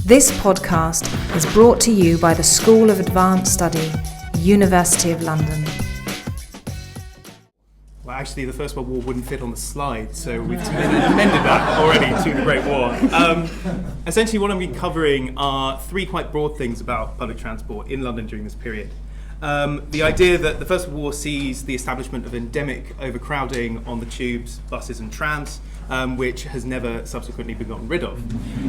This podcast is brought to you by the School of Advanced Study, University of London. Well, actually, the First World War wouldn't fit on the slide, so we've amended that already to the Great War. Essentially, what I'm going to be covering are three quite broad things about public transport in London during this period. The idea that the First World War sees the establishment of endemic overcrowding on the tubes, buses and trams, which has never subsequently been gotten rid of.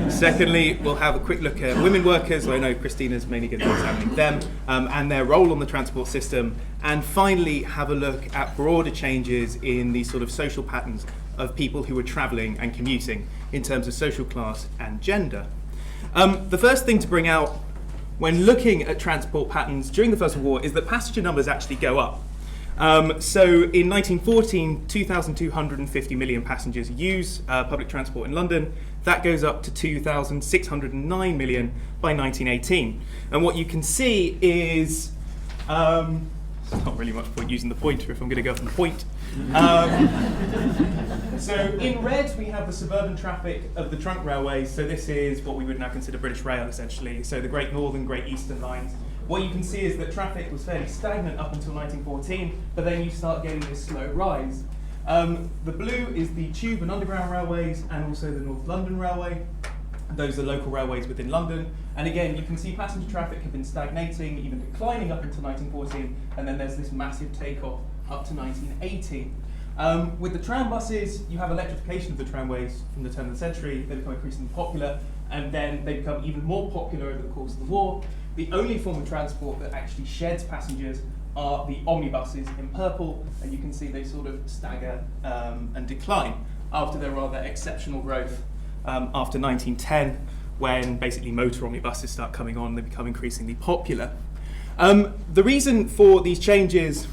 Secondly, we'll have a quick look at women workers. I know Kristina's mainly going to be examining them and their role on the transport system. And finally, have a look at broader changes in the sort of social patterns of people who are travelling and commuting in terms of social class and gender. The first thing to bring out when looking at transport patterns during the First World War is that passenger numbers actually go up. So in 1914, 2,250 million passengers use public transport in London. That goes up to 2,609 million by 1918. And what you can see is, there's not really much point using the pointer if I'm going to go from the point. So in red we have the suburban traffic of the trunk railways. So this is what we would now consider British Rail essentially. So the Great Northern, Great Eastern lines. What you can see is that traffic was fairly stagnant up until 1914, but then you start getting this slow rise. The blue is the Tube and Underground railways and also the North London Railway. Those are local railways within London. And again, you can see passenger traffic have been stagnating, even declining up until 1914, and then there's this massive takeoff up to 1980. With the tram buses, you have electrification of the tramways from the turn of the century. They become increasingly popular, and then they become even more popular over the course of the war. The only form of transport that actually sheds passengers are the omnibuses in purple, and you can see they sort of stagger and decline after their rather exceptional growth after 1910, when basically motor omnibuses start coming on, they become increasingly popular. The reason for these changes,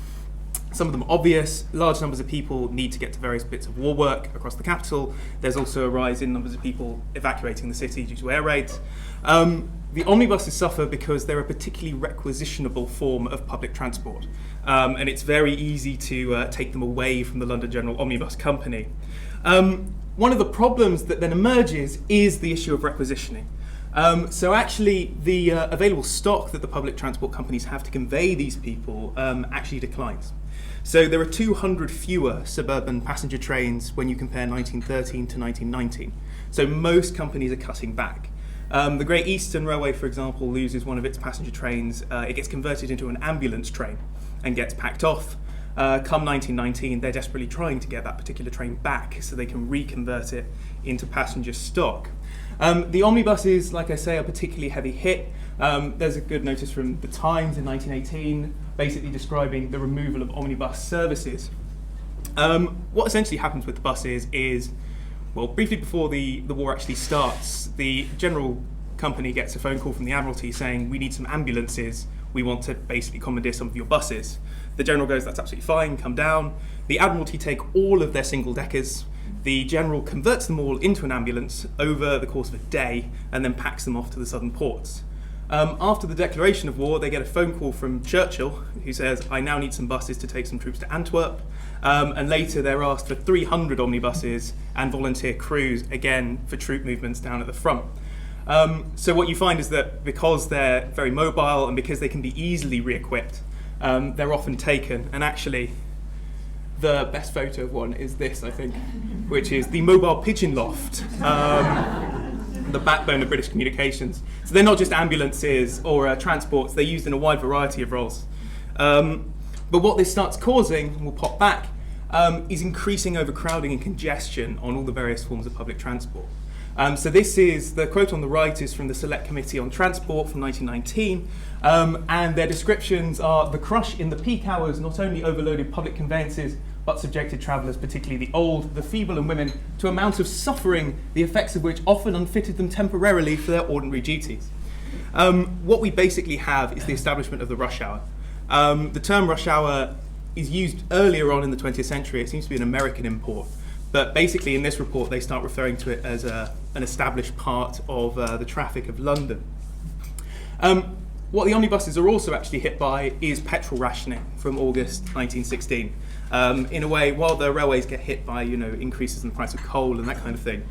some of them are obvious. Large numbers of people need to get to various bits of war work across the capital. There's also a rise in numbers of people evacuating the city due to air raids. The omnibuses suffer because they're a particularly requisitionable form of public transport. And it's very easy to take them away from the London General Omnibus Company. One of the problems that then emerges is the issue of requisitioning. So actually the available stock that the public transport companies have to convey these people actually declines. So there are 200 fewer suburban passenger trains when you compare 1913 to 1919. So most companies are cutting back. The Great Eastern Railway, for example, loses one of its passenger trains. It gets converted into an ambulance train and gets packed off. Come 1919, they're desperately trying to get that particular train back so they can reconvert it into passenger stock. The omnibuses, like I say, are particularly heavy hit. There's a good notice from the Times in 1918, basically describing the removal of omnibus services. What essentially happens with the buses is, well, briefly before the war actually starts, the general company gets a phone call from the Admiralty saying, we need some ambulances, we want to basically commandeer some of your buses. The General goes, that's absolutely fine, come down. The Admiralty take all of their single-deckers. The General converts them all into an ambulance over the course of a day and then packs them off to the southern ports. After the declaration of war, they get a phone call from Churchill, who says, I now need some buses to take some troops to Antwerp. And later they're asked for 300 omnibuses and volunteer crews, again, for troop movements down at the front. So what you find is that because they're very mobile and because they can be easily re-equipped, they're often taken. And actually, the best photo of one is this, I think, which is the mobile pigeon loft, the backbone of British communications. So they're not just ambulances or transports, they're used in a wide variety of roles. But what this starts causing, and we'll pop back, is increasing overcrowding and congestion on all the various forms of public transport. So this is, the quote on the right is from the Select Committee on Transport from 1919, and their descriptions are, the crush in the peak hours not only overloaded public conveyances, but subjected travellers, particularly the old, the feeble and women, to amounts of suffering, the effects of which often unfitted them temporarily for their ordinary duties. What we basically have is the establishment of the rush hour. The term rush hour is used earlier on in the 20th century. It seems to be an American import. But basically in this report, they start referring to it as an established part of the traffic of London. What the omnibuses are also actually hit by is petrol rationing from August 1916. In a way, while the railways get hit by increases in the price of coal and that kind of thing,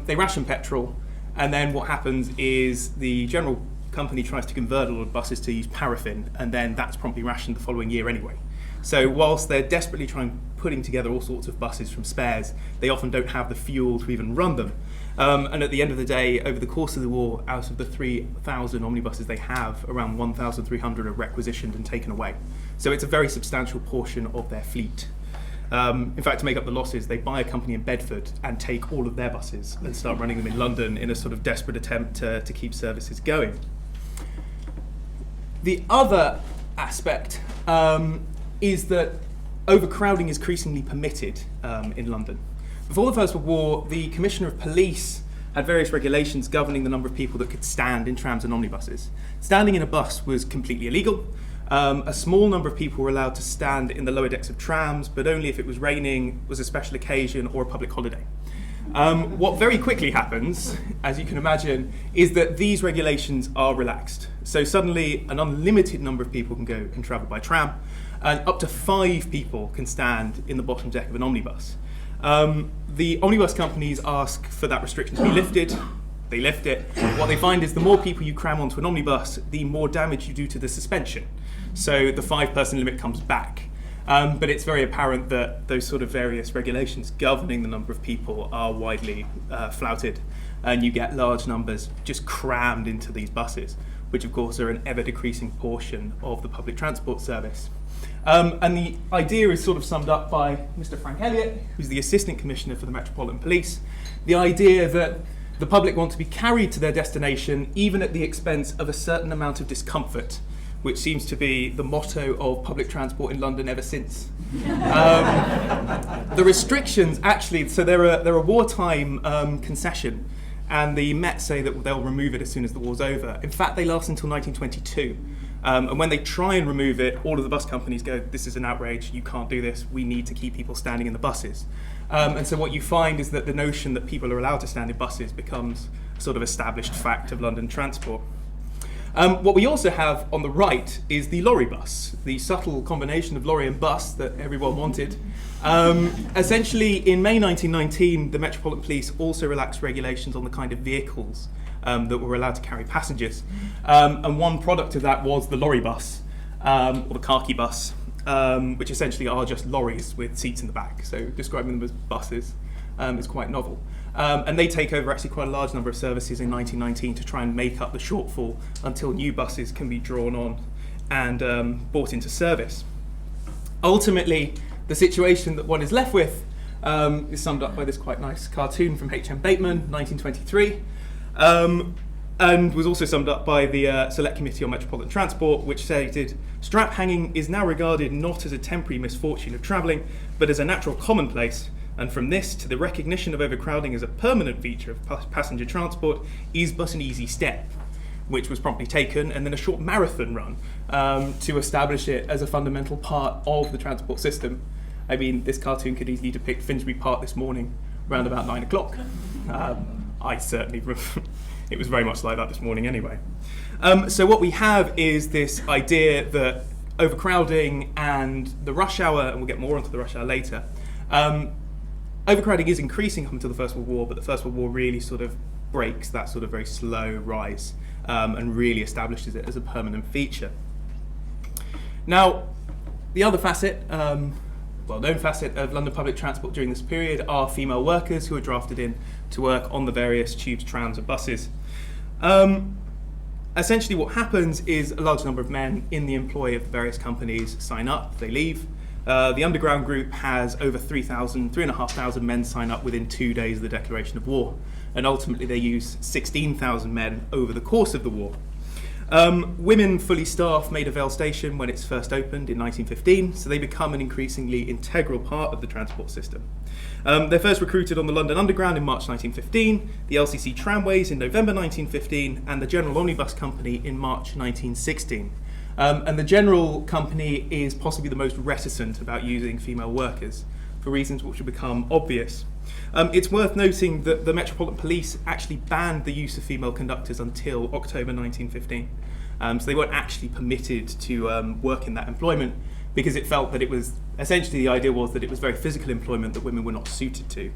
they ration petrol. And then what happens is the general company tries to convert a lot of buses to use paraffin, and then that's promptly rationed the following year anyway. So whilst they're desperately putting together all sorts of buses from spares, they often don't have the fuel to even run them. And at the end of the day, over the course of the war, out of the 3,000 omnibuses they have, around 1,300 are requisitioned and taken away. So it's a very substantial portion of their fleet. In fact, to make up the losses, they buy a company in Bedford and take all of their buses and start running them in London in a sort of desperate attempt to keep services going. The other aspect is that overcrowding is increasingly permitted in London. Before the First World War, the Commissioner of Police had various regulations governing the number of people that could stand in trams and omnibuses. Standing in a bus was completely illegal. A small number of people were allowed to stand in the lower decks of trams, but only if it was raining, was a special occasion, or a public holiday. What very quickly happens, as you can imagine, is that these regulations are relaxed. So suddenly an unlimited number of people can travel by tram, and up to 5 people can stand in the bottom deck of an omnibus. The omnibus companies ask for that restriction to be lifted. They lift it. What they find is the more people you cram onto an omnibus, the more damage you do to the suspension. So the 5-person limit comes back. But it's very apparent that those sort of various regulations governing the number of people are widely flouted, and you get large numbers just crammed into these buses, which of course are an ever-decreasing portion of the public transport service. And the idea is sort of summed up by Mr. Frank Elliott, who's the Assistant Commissioner for the Metropolitan Police. The idea that the public want to be carried to their destination even at the expense of a certain amount of discomfort, which seems to be the motto of public transport in London ever since. The restrictions actually, so they're a wartime concession, and the Met say that they'll remove it as soon as the war's over. In fact, they last until 1922. And when they try and remove it, all of the bus companies go, this is an outrage, you can't do this, we need to keep people standing in the buses. And so what you find is that the notion that people are allowed to stand in buses becomes a sort of established fact of London transport. What we also have on the right is the lorry bus, the subtle combination of lorry and bus that everyone wanted. Essentially, in May 1919, the Metropolitan Police also relaxed regulations on the kind of vehicles that were allowed to carry passengers. And one product of that was the lorry bus, or the khaki bus, which essentially are just lorries with seats in the back. So describing them as buses is quite novel. And they take over actually quite a large number of services in 1919 to try and make up the shortfall until new buses can be drawn on and brought into service. Ultimately, the situation that one is left with is summed up by this quite nice cartoon from H.M. Bateman, 1923, and was also summed up by the Select Committee on Metropolitan Transport, which stated, "Strap hanging is now regarded not as a temporary misfortune of travelling, but as a natural commonplace, and from this to the recognition of overcrowding as a permanent feature of passenger transport is but an easy step," which was promptly taken, and then a short marathon run to establish it as a fundamental part of the transport system. I mean, this cartoon could easily depict Finsbury Park this morning, around about 9 o'clock. I certainly, it was very much like that this morning anyway. So what we have is this idea that overcrowding and the rush hour, and we'll get more onto the rush hour later, overcrowding is increasing up until the First World War, but the First World War really sort of breaks that sort of very slow rise and really establishes it as a permanent feature. Now, the other facet, well-known facet of London public transport during this period are female workers who are drafted in to work on the various tubes, trams and buses. Essentially what happens is a large number of men in the employ of the various companies sign up, they leave. The Underground Group has over 3,500 men sign up within 2 days of the declaration of war, and ultimately they use 16,000 men over the course of the war. Women fully staff Maida Vale Station when it's first opened in 1915, so they become an increasingly integral part of the transport system. They're first recruited on the London Underground in March 1915, the LCC tramways in November 1915, and the General Omnibus Company in March 1916. And the General Company is possibly the most reticent about using female workers, for reasons which will become obvious. It's worth noting that the Metropolitan Police actually banned the use of female conductors until October 1915. So they weren't actually permitted to work in that employment because it felt that it was, essentially the idea was that it was very physical employment that women were not suited to.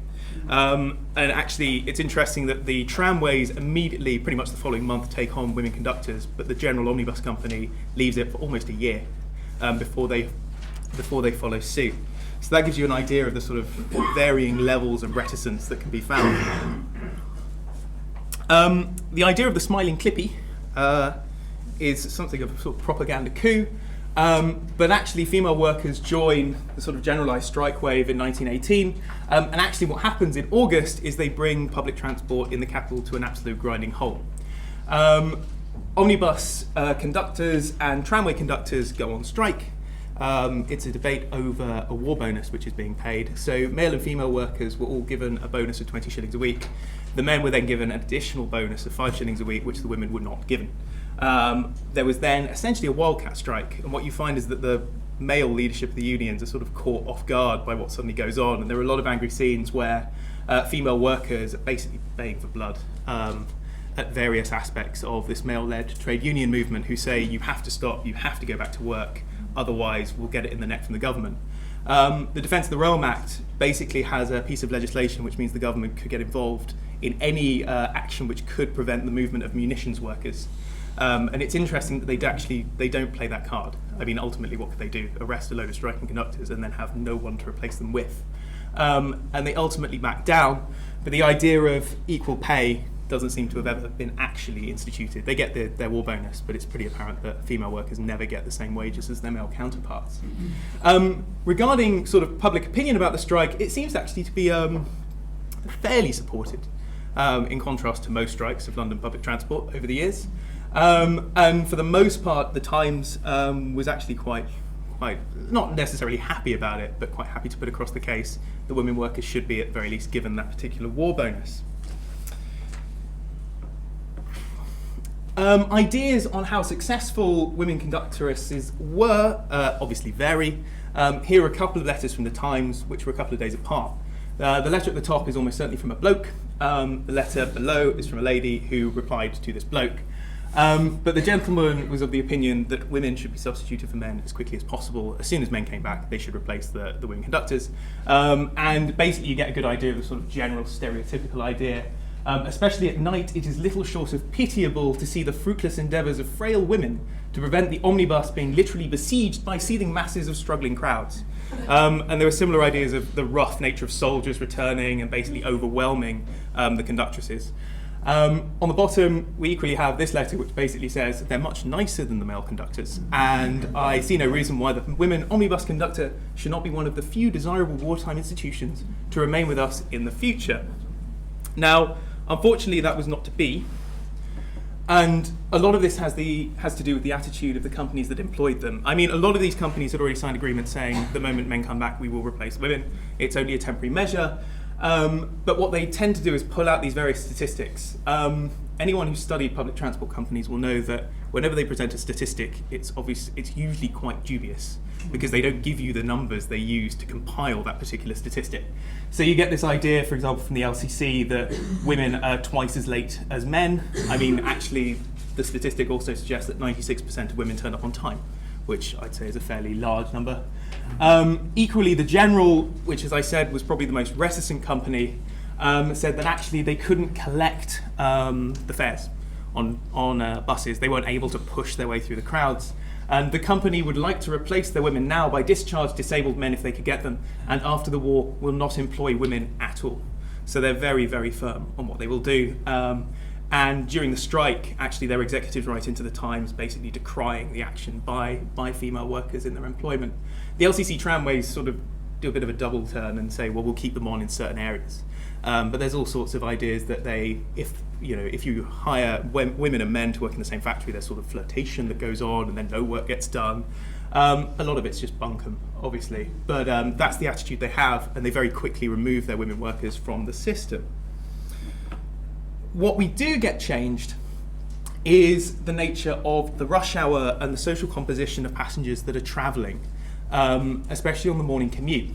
And actually, it's interesting that the tramways immediately, pretty much the following month, take on women conductors, but the General Omnibus Company leaves it for almost a year before they follow suit. So that gives you an idea of the sort of varying levels of reticence that can be found. The idea of the smiling clippy is something of a sort of propaganda coup, but actually female workers join the sort of generalised strike wave in 1918, and actually what happens in August is they bring public transport in the capital to an absolute grinding halt. Omnibus conductors and tramway conductors go on strike. It's a debate over a war bonus which is being paid. So male and female workers were all given a bonus of 20 shillings a week. The men were then given an additional bonus of 5 shillings a week, which the women were not given. There was then essentially a Wildcat Strike, and what you find is that the male leadership of the unions are sort of caught off guard by what suddenly goes on, and there are a lot of angry scenes where female workers are basically baying for blood at various aspects of this male-led trade union movement, who say you have to stop, you have to go back to work, otherwise we'll get it in the neck from the government. The Defence of the Realm Act basically has a piece of legislation which means the government could get involved in any action which could prevent the movement of munitions workers. And it's interesting that they don't play that card. I mean, ultimately, what could they do? Arrest a load of striking conductors and then have no one to replace them with. And they ultimately back down, but the idea of equal pay doesn't seem to have ever been actually instituted. They get their war bonus, but it's pretty apparent that female workers never get the same wages as their male counterparts. Regarding sort of public opinion about the strike, it seems actually to be fairly supported, in contrast to most strikes of London public transport over the years. And for the most part, the Times was actually quite not necessarily happy about it, but quite happy to put across the case that women workers should be at the very least given that particular war bonus. Ideas on how successful women conductoresses were obviously vary. Here are a couple of letters from the Times, which were a couple of days apart. The letter at the top is almost certainly from a bloke. The letter below is from a lady who replied to this bloke. But the gentleman was of the opinion that women should be substituted for men as quickly as possible. As soon as men came back, they should replace the women conductors. And basically you get a good idea of the sort of general stereotypical idea. Especially at night, it is little short of pitiable to see the fruitless endeavours of frail women to prevent the omnibus being literally besieged by seething masses of struggling crowds. And there were similar ideas of the rough nature of soldiers returning and basically overwhelming the conductresses. On the bottom, we equally have this letter which basically says they're much nicer than the male conductors, and I see no reason why the women omnibus conductor should not be one of the few desirable wartime institutions to remain with us in the future. Now, unfortunately, that was not to be, and a lot of this has to do with the attitude of the companies that employed them. I mean, a lot of these companies had already signed agreements saying the moment men come back, we will replace women. It's only a temporary measure. But what they tend to do is pull out these various statistics. Anyone who's studied public transport companies will know that whenever they present a statistic, it's usually quite dubious because they don't give you the numbers they use to compile that particular statistic. So you get this idea, for example, from the LCC that women are twice as late as men. I mean, actually, the statistic also suggests that 96% of women turn up on time, which I'd say is a fairly large number. Equally, the General, which as I said was probably the most reticent company, said that actually they couldn't collect the fares on buses. They weren't able to push their way through the crowds. And the company would like to replace their women now by discharge disabled men if they could get them, and after the war will not employ women at all. So they're very, very firm on what they will do. And during the strike, actually, their executives write into the Times basically decrying the action by female workers in their employment. The LCC tramways sort of do a bit of a double turn and say, well, we'll keep them on in certain areas. But there's all sorts of ideas that if you hire women and men to work in the same factory, there's sort of flirtation that goes on and then no work gets done. A lot of it's just bunkum, obviously. But that's the attitude they have, and they very quickly remove their women workers from the system. What we do get changed is the nature of the rush hour and the social composition of passengers that are travelling, especially on the morning commute.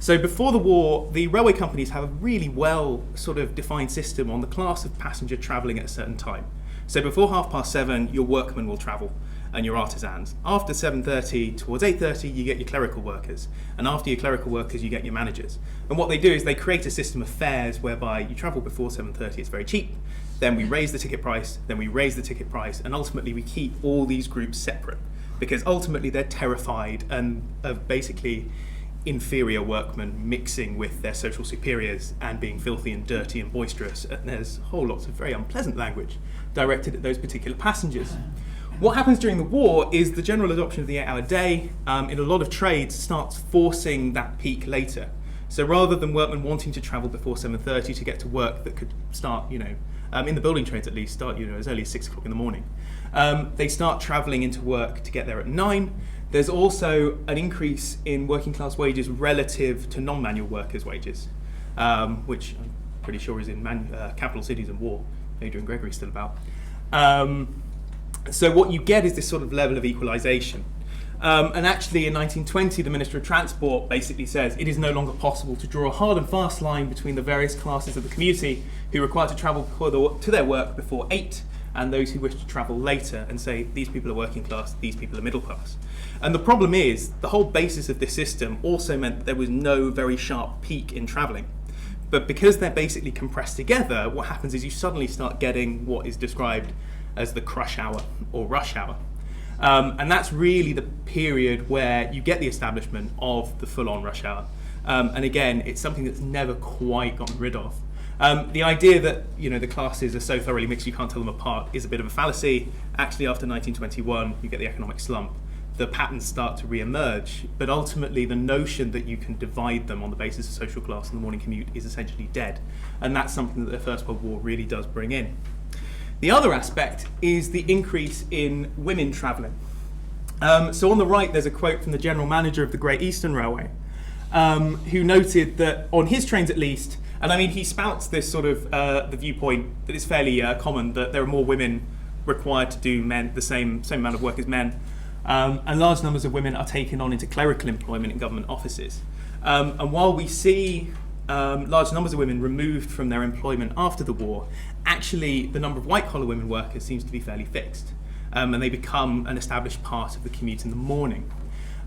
So before the war, the railway companies have a really well sort of defined system on the class of passenger travelling at a certain time. So before 7:30, your workmen will travel. and your artisans. After 7:30 towards 8:30, you get your clerical workers. And after your clerical workers, you get your managers. And what they do is they create a system of fares whereby you travel before 7:30, it's very cheap. Then we raise the ticket price, then we raise the ticket price, and ultimately we keep all these groups separate because ultimately they're terrified and of basically inferior workmen mixing with their social superiors and being filthy and dirty and boisterous. And there's whole lots of very unpleasant language directed at those particular passengers. What happens during the war is the general adoption of the 8-hour day in a lot of trades starts forcing that peak later. So rather than workmen wanting to travel before 7:30 to get to work that could start, in the building trades at least, start as early as 6 o'clock in the morning, they start travelling into work to get there at 9. There's also an increase in working class wages relative to non-manual workers' wages, which I'm pretty sure is in capital cities and war. Adrian Gregory's still about. So what you get is this sort of level of equalisation. And actually in 1920, the Minister of Transport basically says it is no longer possible to draw a hard and fast line between the various classes of the community who are required to travel to their work before 8 and those who wish to travel later, and say these people are working class, these people are middle class. And the problem is, the whole basis of this system also meant that there was no very sharp peak in travelling. But because they're basically compressed together, what happens is you suddenly start getting what is described as the crush hour or rush hour. And that's really the period where you get the establishment of the full-on rush hour. And again, it's something that's never quite gotten rid of. The idea that the classes are so thoroughly mixed you can't tell them apart is a bit of a fallacy. Actually, after 1921, you get the economic slump. The patterns start to re-emerge, but ultimately the notion that you can divide them on the basis of social class and the morning commute is essentially dead. And that's something that the First World War really does bring in. The other aspect is the increase in women travelling. So on the right, there's a quote from the general manager of the Great Eastern Railway, who noted that on his trains at least, and I mean he spouts this sort of the viewpoint that it's fairly common that there are more women required to do the same amount of work as men, and large numbers of women are taken on into clerical employment in government offices. And while we see large numbers of women removed from their employment after the war, actually the number of white-collar women workers seems to be fairly fixed, and they become an established part of the commute in the morning.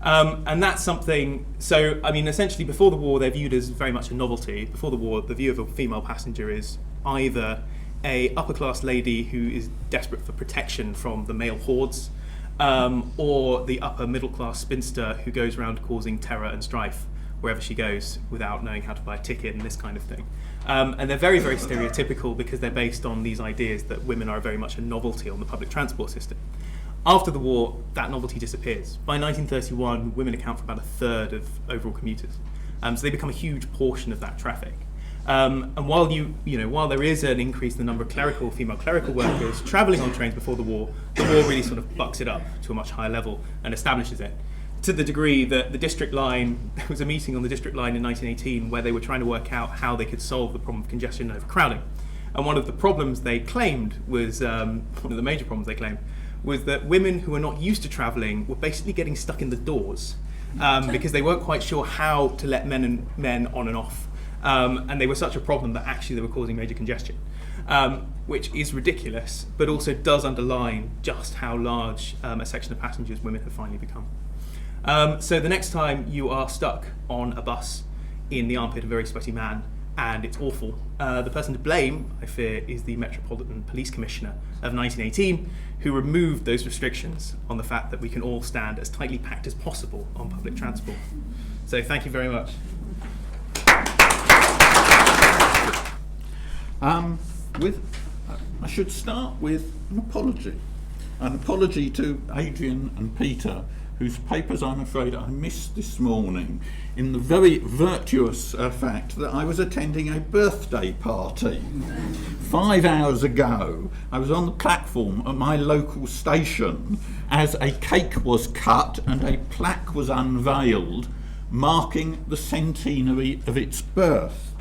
And that's something, so I mean essentially before the war they're viewed as very much a novelty. Before the war the view of a female passenger is either a upper-class lady who is desperate for protection from the male hordes, or the upper middle-class spinster who goes around causing terror and strife wherever she goes without knowing how to buy a ticket and this kind of thing. And they're very, very stereotypical because they're based on these ideas that women are very much a novelty on the public transport system. After the war, that novelty disappears. By 1931, women account for about a third of overall commuters. So they become a huge portion of that traffic. And while while there is an increase in the number of female clerical workers travelling on trains before the war really sort of bucks it up to a much higher level and establishes it. To the degree that the district line, there was a meeting on the district line in 1918 where they were trying to work out how they could solve the problem of congestion and overcrowding. And one of the problems they claimed was, one of the major problems they claimed, was that women who were not used to travelling were basically getting stuck in the doors because they weren't quite sure how to let men on and off. And they were such a problem that actually they were causing major congestion, which is ridiculous, but also does underline just how large a section of passengers women have finally become. So the next time you are stuck on a bus in the armpit of a very sweaty man and it's awful, the person to blame, I fear, is the Metropolitan Police Commissioner of 1918, who removed those restrictions on the fact that we can all stand as tightly packed as possible on public transport. So thank you very much. I should start with an apology to Adrian and Peter, whose papers I'm afraid I missed this morning, in the very virtuous fact that I was attending a birthday party. 5 hours ago, I was on the platform at my local station as a cake was cut and a plaque was unveiled marking the centenary of its birth.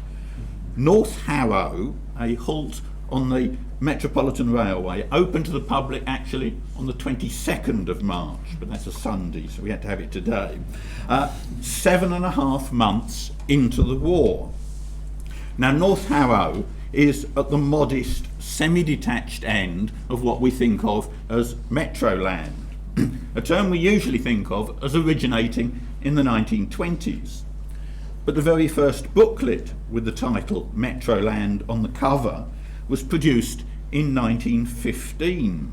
North Harrow, a halt on the Metropolitan Railway, opened to the public actually on the 22nd of March, but that's a Sunday, so we had to have it today, 7.5 months into the war. Now, North Harrow is at the modest, semi-detached end of what we think of as Metroland. a term we usually think of as originating in the 1920s. But the very first booklet with the title Metroland on the cover was produced in 1915.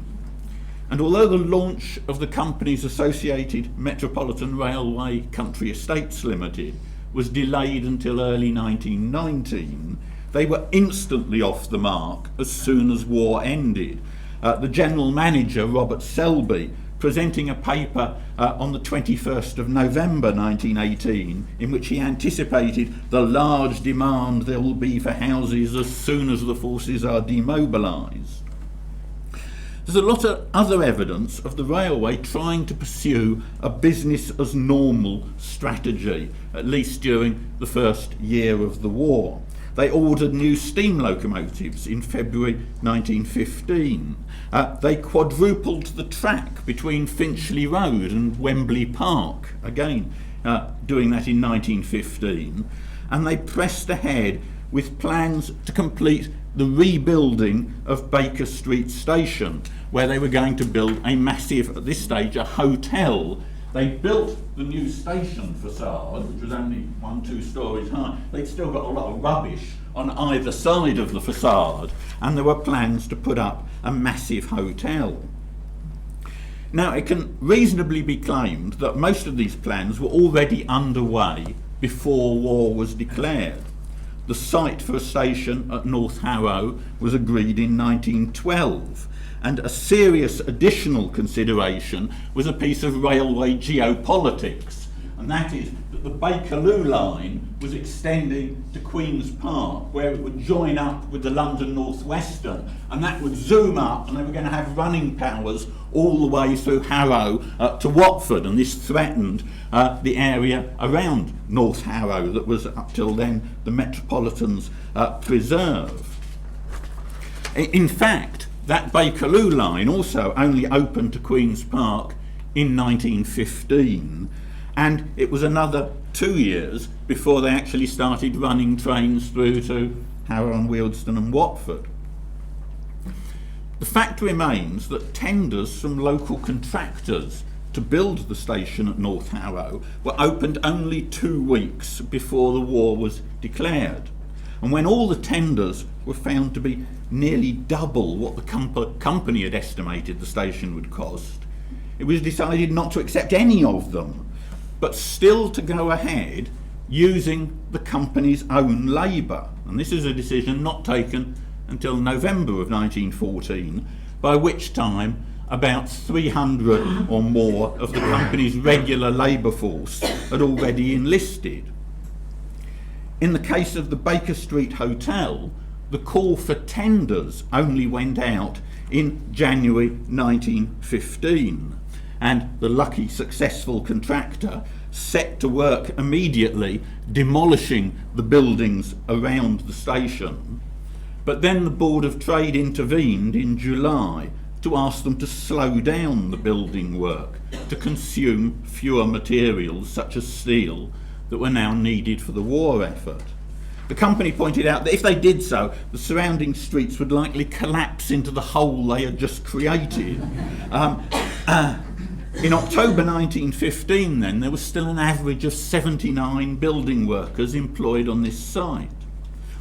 And although the launch of the company's associated Metropolitan Railway Country Estates Limited was delayed until early 1919, they were instantly off the mark as soon as war ended. The general manager, Robert Selby, presenting a paper on the 21st of November 1918 in which he anticipated the large demand there will be for houses as soon as the forces are demobilised. There's a lot of other evidence of the railway trying to pursue a business as normal strategy, at least during the first year of the war. They ordered new steam locomotives in February 1915. They quadrupled the track between Finchley Road and Wembley Park, again doing that in 1915. And they pressed ahead with plans to complete the rebuilding of Baker Street Station, where they were going to build a massive, at this stage, a hotel. They built the new station facade, which was only 1-2 stories high. They'd still got a lot of rubbish on either side of the facade, and there were plans to put up a massive hotel. Now, it can reasonably be claimed that most of these plans were already underway before war was declared. The site for a station at North Harrow was agreed in 1912, and a serious additional consideration was a piece of railway geopolitics, and that is that the Bakerloo line was extending to Queen's Park, where it would join up with the London North Western, and that would zoom up, and they were going to have running powers all the way through Harrow to Watford, and this threatened the area around North Harrow that was up till then the Metropolitan's preserve. In fact, that Bakerloo line also only opened to Queen's Park in 1915, and it was another 2 years before they actually started running trains through to Harrow and Wealdstone and Watford. The fact remains that tenders from local contractors to build the station at North Harrow were opened only 2 weeks before the war was declared. And when all the tenders were found to be nearly double what the company had estimated the station would cost, it was decided not to accept any of them, but still to go ahead using the company's own labour. And this is a decision not taken until November of 1914, by which time about 300 or more of the company's regular labour force had already enlisted. In the case of the Baker Street Hotel, the call for tenders only went out in January 1915, and the lucky successful contractor set to work immediately demolishing the buildings around the station. But then the Board of Trade intervened in July to ask them to slow down the building work, to consume fewer materials such as steel that were now needed for the war effort. The company pointed out that if they did so, the surrounding streets would likely collapse into the hole they had just created. In October 1915 then, there was still an average of 79 building workers employed on this site.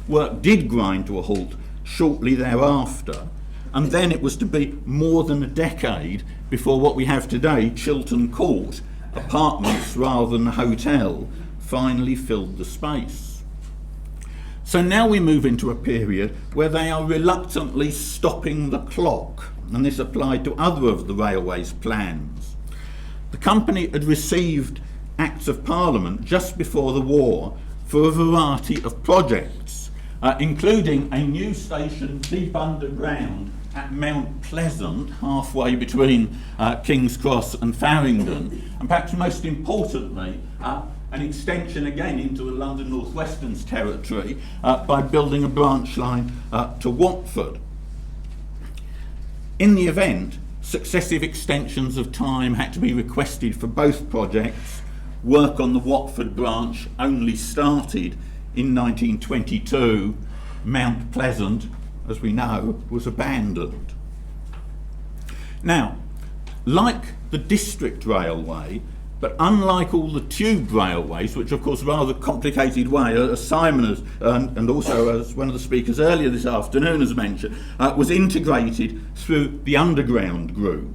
Work did grind to a halt shortly thereafter, and then it was to be more than a decade before what we have today, Chiltern Court, apartments rather than a hotel, finally filled the space. So now we move into a period where they are reluctantly stopping the clock, and this applied to other of the railway's plans. The company had received Acts of Parliament just before the war for a variety of projects, including a new station deep underground at Mount Pleasant, halfway between King's Cross and Farringdon, and perhaps most importantly, an extension again into the London North Western's territory by building a branch line to Watford. In the event, successive extensions of time had to be requested for both projects. Work on the Watford branch only started in 1922. Mount Pleasant, as we know, was abandoned. Now, Like the district railway, but unlike all the tube railways, which of course rather complicated way, as Simon has, and also as one of the speakers earlier this afternoon has mentioned, was integrated through the underground group.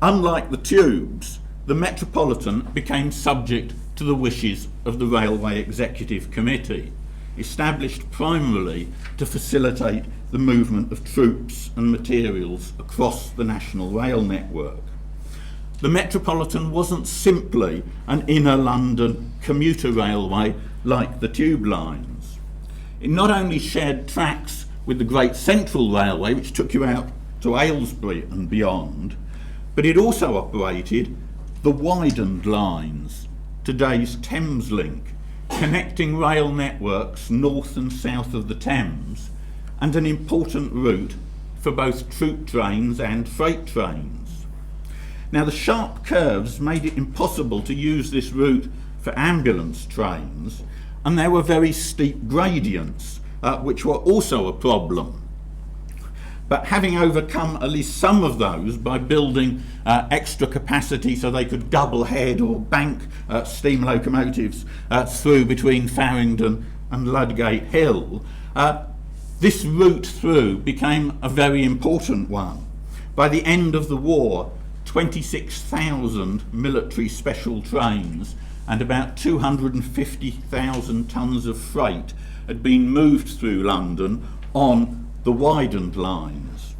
Unlike the tubes, the Metropolitan became subject to the wishes of the Railway Executive Committee, established primarily to facilitate the movement of troops and materials across the national rail network. The Metropolitan wasn't simply an inner London commuter railway like the tube lines. It not only shared tracks with the Great Central Railway, which took you out to Aylesbury and beyond, but it also operated the widened lines, today's Thames Link, connecting rail networks north and south of the Thames, and an important route for both troop trains and freight trains. Now, the sharp curves made it impossible to use this route for ambulance trains, and there were very steep gradients, which were also a problem. But having overcome at least some of those by building extra capacity so they could double head or bank steam locomotives through between Farringdon and Ludgate Hill, this route through became a very important one. By the end of the war, 26,000 military special trains and about 250,000 tonnes of freight had been moved through London on the widened lines.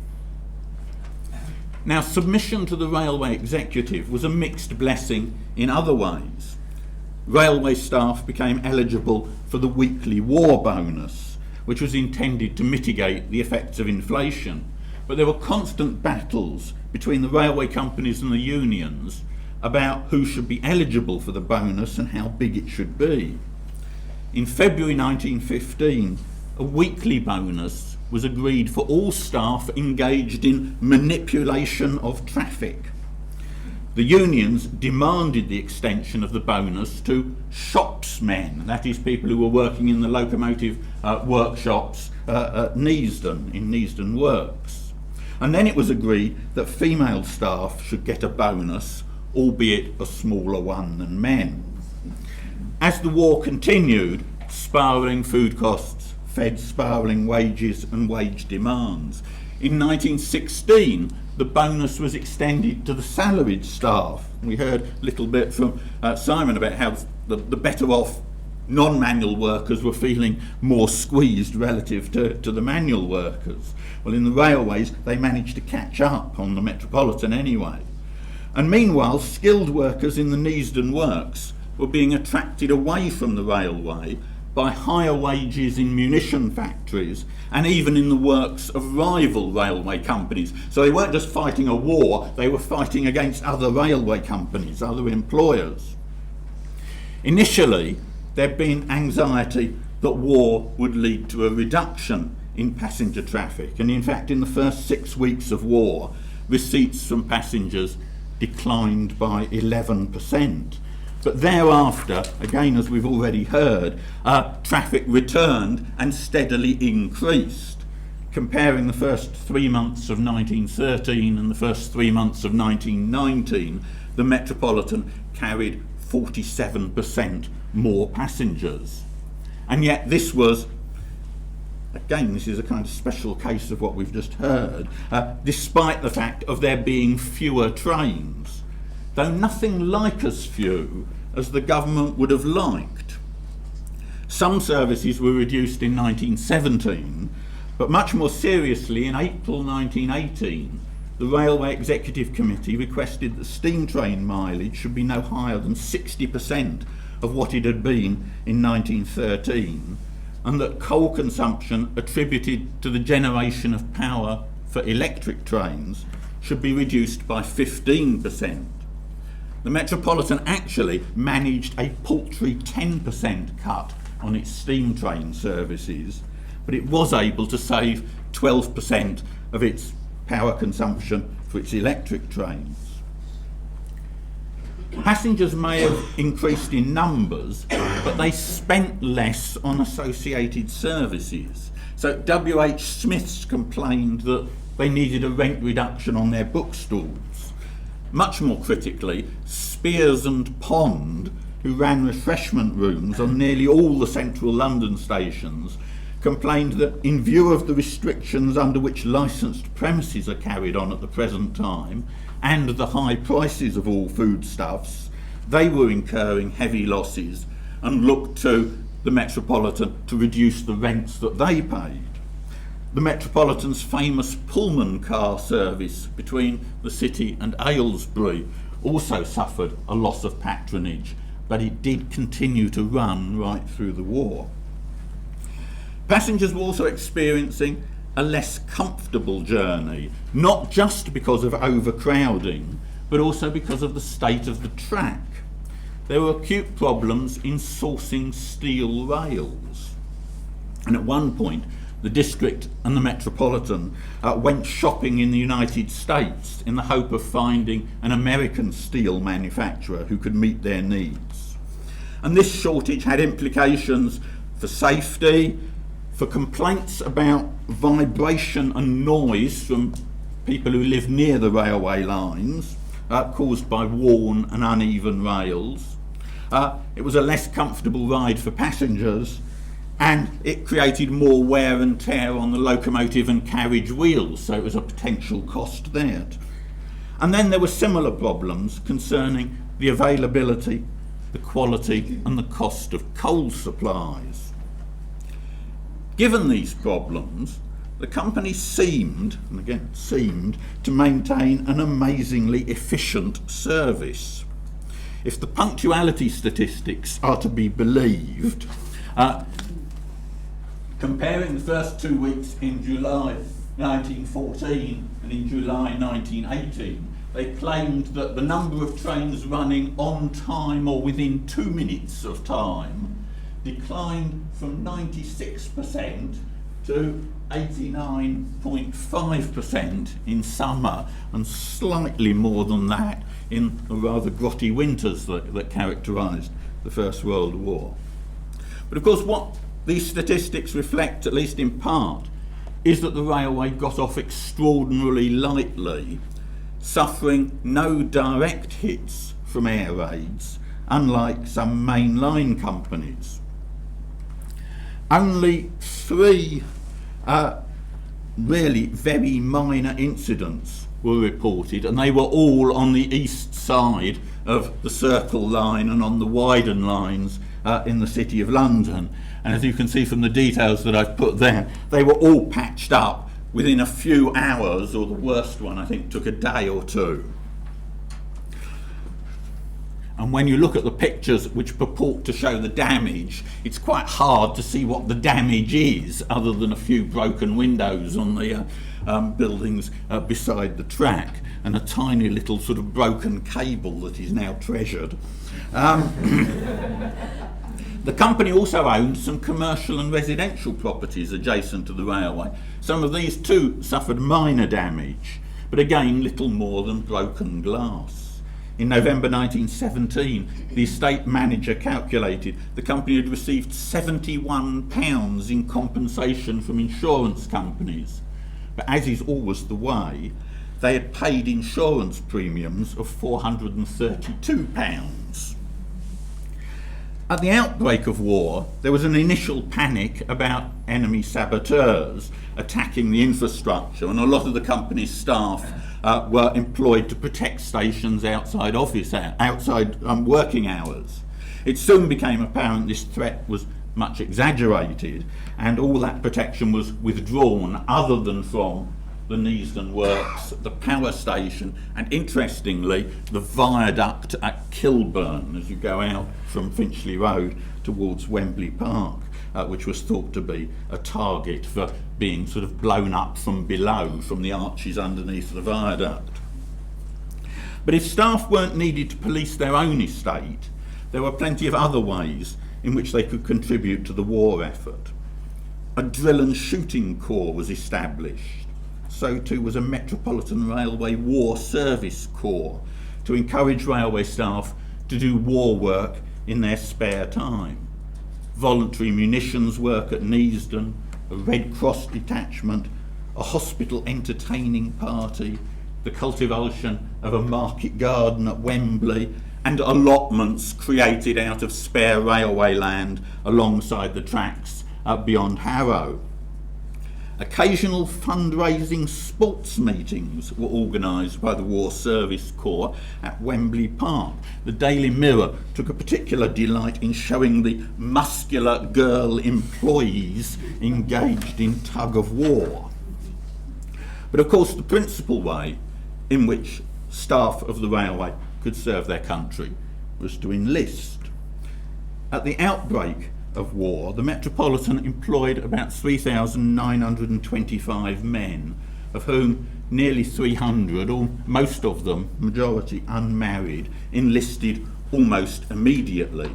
Now, submission to the Railway Executive was a mixed blessing in other ways. Railway staff became eligible for the weekly war bonus, which was intended to mitigate the effects of inflation. But there were constant battles between the railway companies and the unions about who should be eligible for the bonus and how big it should be. In February 1915, a weekly bonus was agreed for all staff engaged in manipulation of traffic. The unions demanded the extension of the bonus to shopsmen, that is, people who were working in the locomotive workshops at Neasden, in Neasden Works. And then it was agreed that female staff should get a bonus, albeit a smaller one than men. As the war continued, spiralling food costs fed spiralling wages and wage demands. In 1916, the bonus was extended to the salaried staff. We heard a little bit from Simon about how the better off non-manual workers were feeling more squeezed relative to the manual workers. Well, in the railways, they managed to catch up on the Metropolitan anyway. And meanwhile, skilled workers in the Neasden Works were being attracted away from the railway by higher wages in munition factories and even in the works of rival railway companies. So they weren't just fighting a war, they were fighting against other railway companies, other employers. Initially, there'd been anxiety that war would lead to a reduction in passenger traffic, and in fact in the first 6 weeks of war, receipts from passengers declined by 11%. But thereafter, again as we've already heard, traffic returned and steadily increased. Comparing the first 3 months of 1913 and the first 3 months of 1919, the Metropolitan carried 47% more passengers. And yet this was, again, this is a kind of special case of what we've just heard, despite the fact of there being fewer trains, though nothing like as few as the government would have liked. Some services were reduced in 1917, but much more seriously, in April 1918, the Railway Executive Committee requested that steam train mileage should be no higher than 60% of what it had been in 1913, and that coal consumption attributed to the generation of power for electric trains should be reduced by 15%. The Metropolitan actually managed a paltry 10% cut on its steam train services, but it was able to save 12% of its power consumption for its electric trains. Passengers may have increased in numbers, but they spent less on associated services. So W.H. Smiths complained that they needed a rent reduction on their bookstores. much more critically, Spears and Pond, who ran refreshment rooms on nearly all the central London stations, complained that in view of the restrictions under which licensed premises are carried on at the present time and the high prices of all foodstuffs, they were incurring heavy losses and looked to the Metropolitan to reduce the rents that they paid. The Metropolitan's famous Pullman car service between the city and Aylesbury also suffered a loss of patronage, but it did continue to run right through the war. Passengers were also experiencing a less comfortable journey, not just because of overcrowding, but also because of the state of the track. There were acute problems in sourcing steel rails. And at one point, the district and the Metropolitan went shopping in the United States in the hope of finding an American steel manufacturer who could meet their needs. And this shortage had implications for safety, for complaints about vibration and noise from people who live near the railway lines, caused by worn and uneven rails. It was a less comfortable ride for passengers, and it created more wear and tear on the locomotive and carriage wheels, so it was a potential cost there. And then there were similar problems concerning the availability, the quality and the cost of coal supplies. Given these problems, the company seemed to maintain an amazingly efficient service. If the punctuality statistics are to be believed, comparing the first 2 weeks in July 1914 and in July 1918, they claimed that the number of trains running on time or within 2 minutes of time declined from 96% to 89.5% in summer, and slightly more than that in the rather grotty winters that characterised the First World War. But of course what these statistics reflect, at least in part, is that the railway got off extraordinarily lightly, suffering no direct hits from air raids, unlike some mainline companies. Only 3 really very minor incidents were reported, and they were all on the east side of the Circle line and on the Weiden lines in the City of London. And as you can see from the details that I've put there, they were all patched up within a few hours, or the worst one I think took a day or two. And when you look at the pictures which purport to show the damage, it's quite hard to see what the damage is, other than a few broken windows on the buildings beside the track, and a tiny little sort of broken cable that is now treasured. The company also owned some commercial and residential properties adjacent to the railway. Some of these too suffered minor damage, but again little more than broken glass. In November 1917, the estate manager calculated the company had received £71 in compensation from insurance companies. But as is always the way, they had paid insurance premiums of £432. At the outbreak of war, there was an initial panic about enemy saboteurs attacking the infrastructure, and a lot of the company's staff were employed to protect stations outside working hours. It soon became apparent this threat was much exaggerated, and all that protection was withdrawn, other than from the Neasden Works, the power station, and interestingly the viaduct at Kilburn as you go out from Finchley Road towards Wembley Park, which was thought to be a target for being sort of blown up from below, from the arches underneath the viaduct. But if staff weren't needed to police their own estate, there were plenty of other ways in which they could contribute to the war effort. A drill and shooting corps was established. So too was a Metropolitan Railway War Service Corps to encourage railway staff to do war work in their spare time. Voluntary munitions work at Neasden, a Red Cross detachment, a hospital entertaining party, the cultivation of a market garden at Wembley, and allotments created out of spare railway land alongside the tracks beyond Harrow. Occasional fundraising sports meetings were organised by the War Service Corps at Wembley Park. The Daily Mirror took a particular delight in showing the muscular girl employees engaged in tug of war. But of course the principal way in which staff of the railway could serve their country was to enlist. At the outbreak of war, the Metropolitan employed about 3,925 men, of whom nearly 300, or most of them, majority unmarried, enlisted almost immediately.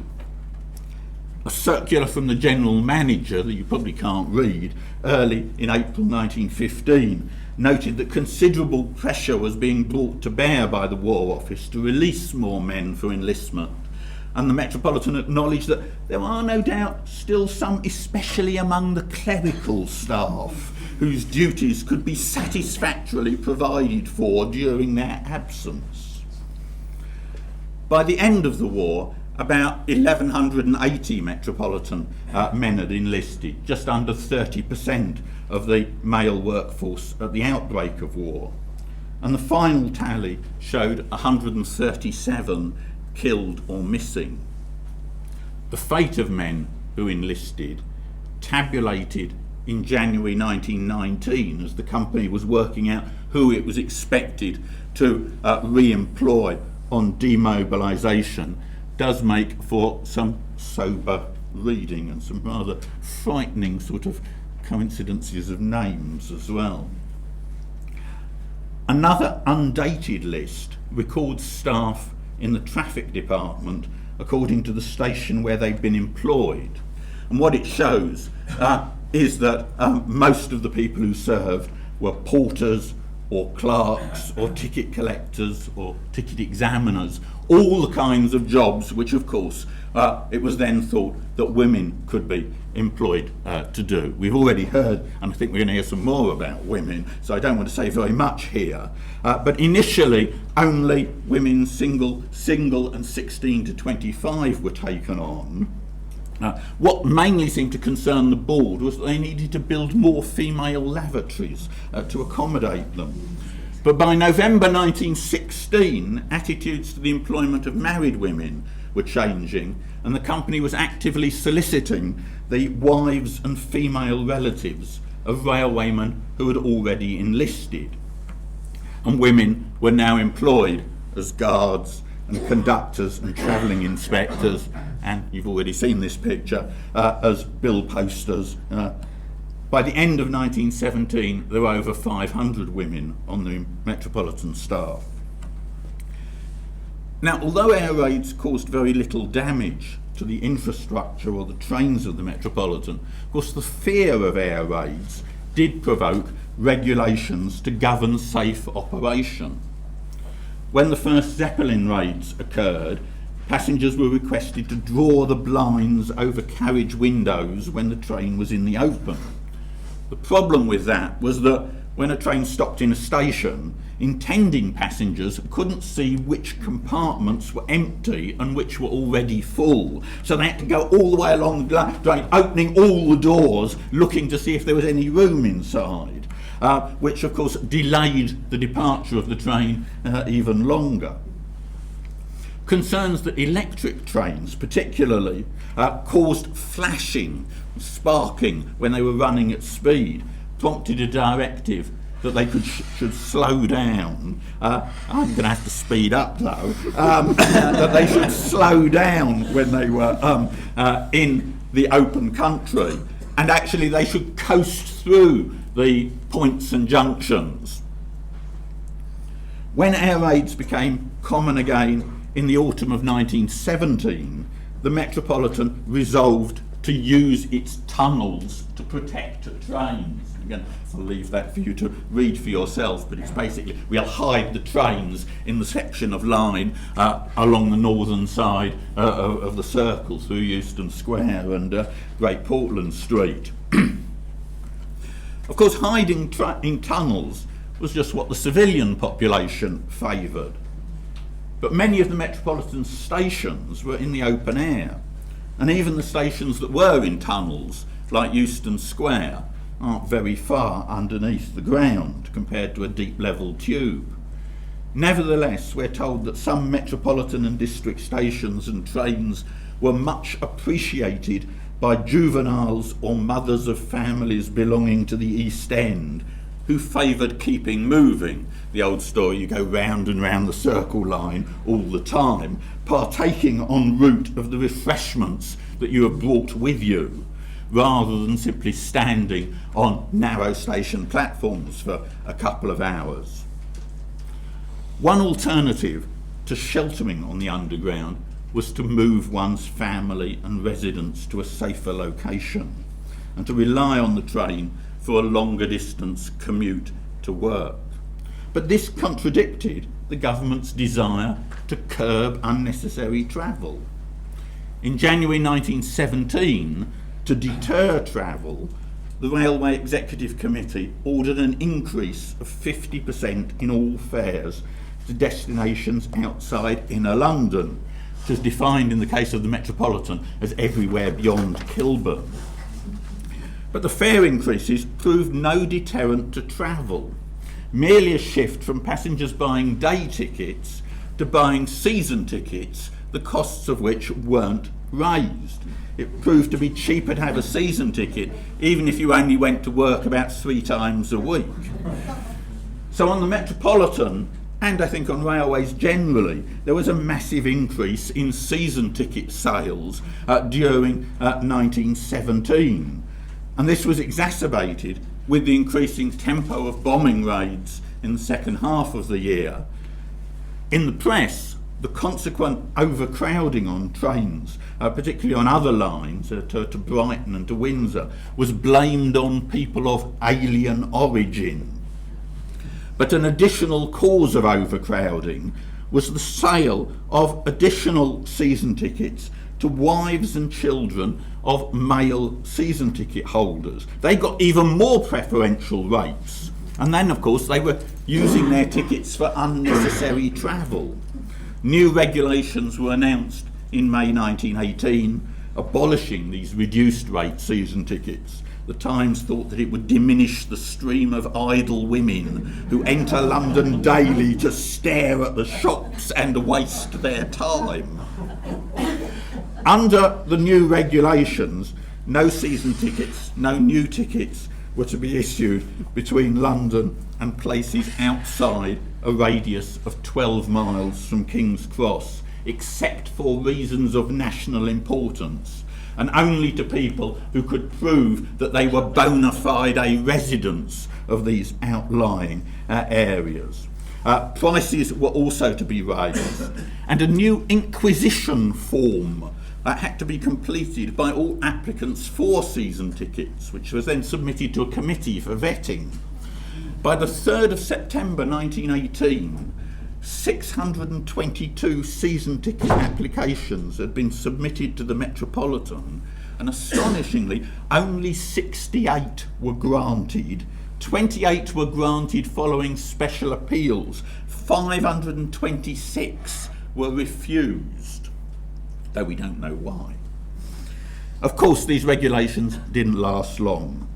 A circular from the General Manager, that you probably can't read, early in April 1915, noted that considerable pressure was being brought to bear by the War Office to release more men for enlistment. And the Metropolitan acknowledged that there are no doubt still some, especially among the clerical staff, whose duties could be satisfactorily provided for during their absence. By the end of the war, about 1,180 Metropolitan men had enlisted, just under 30% of the male workforce at the outbreak of war. And the final tally showed 137 killed or missing. The fate of men who enlisted, tabulated in January 1919 as the company was working out who it was expected to re-employ on demobilisation, does make for some sober reading and some rather frightening sort of coincidences of names as well. Another undated list records staff in the traffic department according to the station where they've been employed. And what it shows is that most of the people who served were porters or clerks or ticket collectors or ticket examiners, all the kinds of jobs which of course it was then thought that women could be employed to do. We've already heard, and I think we're going to hear some more about women, so I don't want to say very much here. But initially, only women single and 16 to 25 were taken on. What mainly seemed to concern the board was that they needed to build more female lavatories to accommodate them. But by November 1916, attitudes to the employment of married women were changing, and the company was actively soliciting the wives and female relatives of railwaymen who had already enlisted. And women were now employed as guards and conductors and travelling inspectors, and you've already seen this picture, as bill posters. By the end of 1917, there were over 500 women on the Metropolitan staff. Now, although air raids caused very little damage to the infrastructure or the trains of the Metropolitan, of course the fear of air raids did provoke regulations to govern safe operation. When the first Zeppelin raids occurred, passengers were requested to draw the blinds over carriage windows when the train was in the open. The problem with that was that when a train stopped in a station, intending passengers couldn't see which compartments were empty and which were already full. So they had to go all the way along the train, opening all the doors, looking to see if there was any room inside, which of course delayed the departure of the train even longer. Concerns that electric trains particularly caused flashing, sparking when they were running at speed, prompted a directive that they should slow down. I'm going to have to speed up though. That they should slow down when they were in the open country, and actually they should coast through the points and junctions. When air raids became common again in the autumn of 1917, the Metropolitan resolved to use its tunnels to protect trains. Again, I'll leave that for you to read for yourself, but it's basically, we'll hide the trains in the section of line along the northern side of the circle through Euston Square and Great Portland Street. Of course, hiding in tunnels was just what the civilian population favoured. But many of the Metropolitan stations were in the open air, and even the stations that were in tunnels, like Euston Square, aren't very far underneath the ground compared to a deep level tube. Nevertheless, we're told that some metropolitan and district stations and trains were much appreciated by juveniles or mothers of families belonging to the East End, who favoured keeping moving. The old story, you go round and round the circle line all the time, partaking en route of the refreshments that you have brought with you, rather than simply standing on narrow station platforms for a couple of hours. One alternative to sheltering on the underground was to move one's family and residents to a safer location and to rely on the train for a longer distance commute to work. But this contradicted the government's desire to curb unnecessary travel. In January 1917, to deter travel, the Railway Executive Committee ordered an increase of 50% in all fares to destinations outside inner London, which is defined in the case of the Metropolitan as everywhere beyond Kilburn. But the fare increases proved no deterrent to travel, merely a shift from passengers buying day tickets to buying season tickets, the costs of which weren't raised. It proved to be cheaper to have a season ticket, even if you only went to work about 3 times a week. So on the Metropolitan, and I think on railways generally, there was a massive increase in season ticket sales during 1917. And this was exacerbated with the increasing tempo of bombing raids in the second half of the year. In the press, the consequent overcrowding on trains, particularly on other lines to Brighton and to Windsor, was blamed on people of alien origin. But an additional cause of overcrowding was the sale of additional season tickets to wives and children of male season ticket holders. They got even more preferential rates. And then, of course, they were using their tickets for unnecessary travel. New regulations were announced in May 1918, abolishing these reduced rate season tickets. The Times thought that it would diminish the stream of idle women who enter London daily to stare at the shops and waste their time. Under the new regulations, no season tickets, no new tickets were to be issued between London and places outside a radius of 12 miles from King's Cross, except for reasons of national importance, and only to people who could prove that they were bona fide residents of these outlying areas. Prices were also to be raised, and a new inquisition form had to be completed by all applicants for season tickets, which was then submitted to a committee for vetting. By the 3rd of September 1918, 622 season ticket applications had been submitted to the Metropolitan, and astonishingly, only 68 were granted. 28 were granted following special appeals. 526 were refused, though we don't know why. Of course, these regulations didn't last long,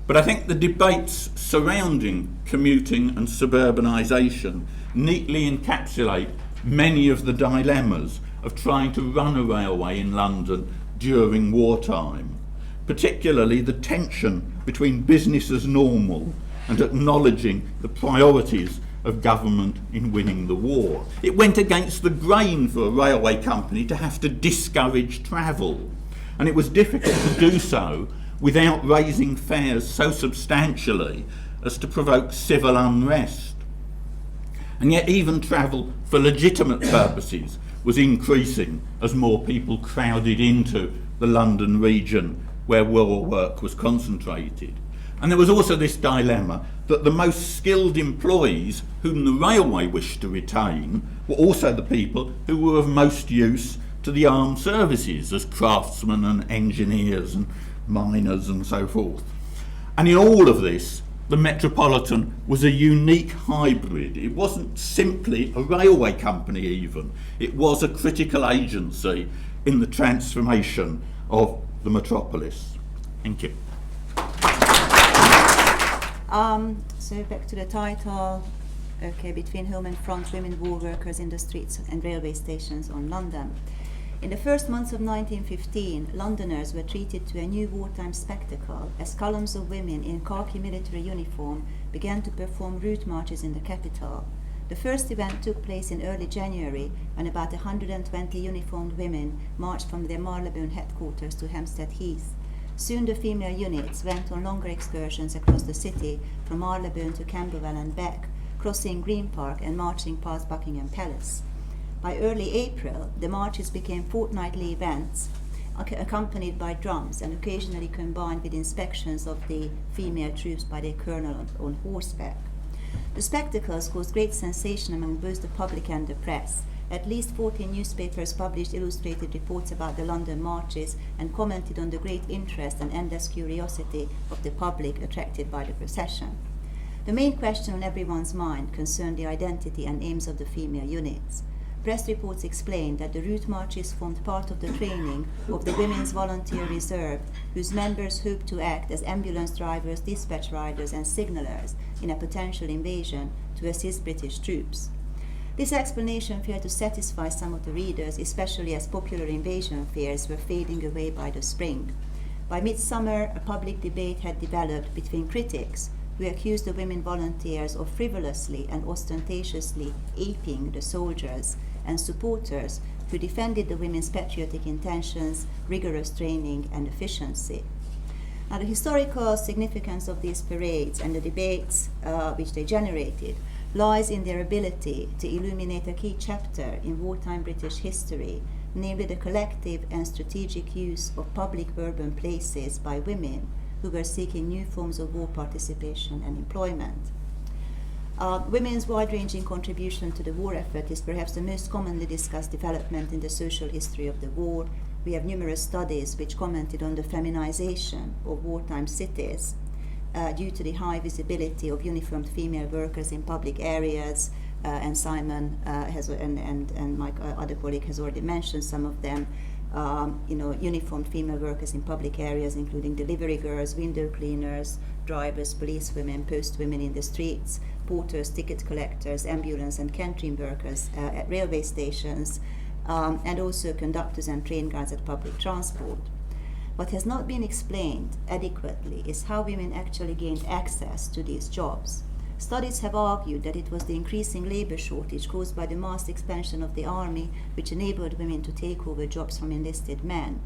but I think the debates surrounding commuting and suburbanisation neatly encapsulate many of the dilemmas of trying to run a railway in London during wartime, particularly the tension between business as normal and acknowledging the priorities of government in winning the war. It went against the grain for a railway company to have to discourage travel, and it was difficult to do so without raising fares so substantially as to provoke civil unrest. And yet even travel for legitimate purposes was increasing as more people crowded into the London region where war work was concentrated. And there was also this dilemma that the most skilled employees whom the railway wished to retain were also the people who were of most use to the armed services as craftsmen and engineers and miners and so forth. And in all of this, the Metropolitan was a unique hybrid. It wasn't simply a railway company even. It was a critical agency in the transformation of the metropolis. Thank you. So back to the title. Okay, between home and front, women war workers in the streets and railway stations on London. In the first months of 1915, Londoners were treated to a new wartime spectacle as columns of women in khaki military uniform began to perform route marches in the capital. The first event took place in early January when about 120 uniformed women marched from their Marylebone headquarters to Hampstead Heath. Soon the female units went on longer excursions across the city from Marylebone to Camberwell and back, crossing Green Park and marching past Buckingham Palace. By early April, the marches became fortnightly events, accompanied by drums and occasionally combined with inspections of the female troops by their colonel on horseback. The spectacles caused great sensation among both the public and the press. At least 14 newspapers published illustrated reports about the London marches and commented on the great interest and endless curiosity of the public attracted by the procession. The main question on everyone's mind concerned the identity and aims of the female units. Press reports explained that the route marches formed part of the training of the Women's Volunteer Reserve, whose members hoped to act as ambulance drivers, dispatch riders and signallers in a potential invasion to assist British troops. This explanation failed to satisfy some of the readers, especially as popular invasion fears were fading away by the spring. By midsummer, a public debate had developed between critics who accused the women volunteers of frivolously and ostentatiously aping the soldiers, and supporters who defended the women's patriotic intentions, rigorous training and efficiency. Now, the historical significance of these parades and the debates which they generated lies in their ability to illuminate a key chapter in wartime British history, namely the collective and strategic use of public urban places by women who were seeking new forms of war participation and employment. Women's wide-ranging contribution to the war effort is perhaps the most commonly discussed development in the social history of the war. We have numerous studies which commented on the feminization of wartime cities due to the high visibility of uniformed female workers in public areas, and Simon and my other colleague has already mentioned some of them. Uniformed female workers in public areas, including delivery girls, window cleaners, drivers, policewomen, postwomen in the streets, porters, ticket collectors, ambulance and canteen workers at railway stations, and also conductors and train guards at public transport. What has not been explained adequately is how women actually gained access to these jobs. Studies have argued that it was the increasing labor shortage caused by the mass expansion of the army which enabled women to take over jobs from enlisted men.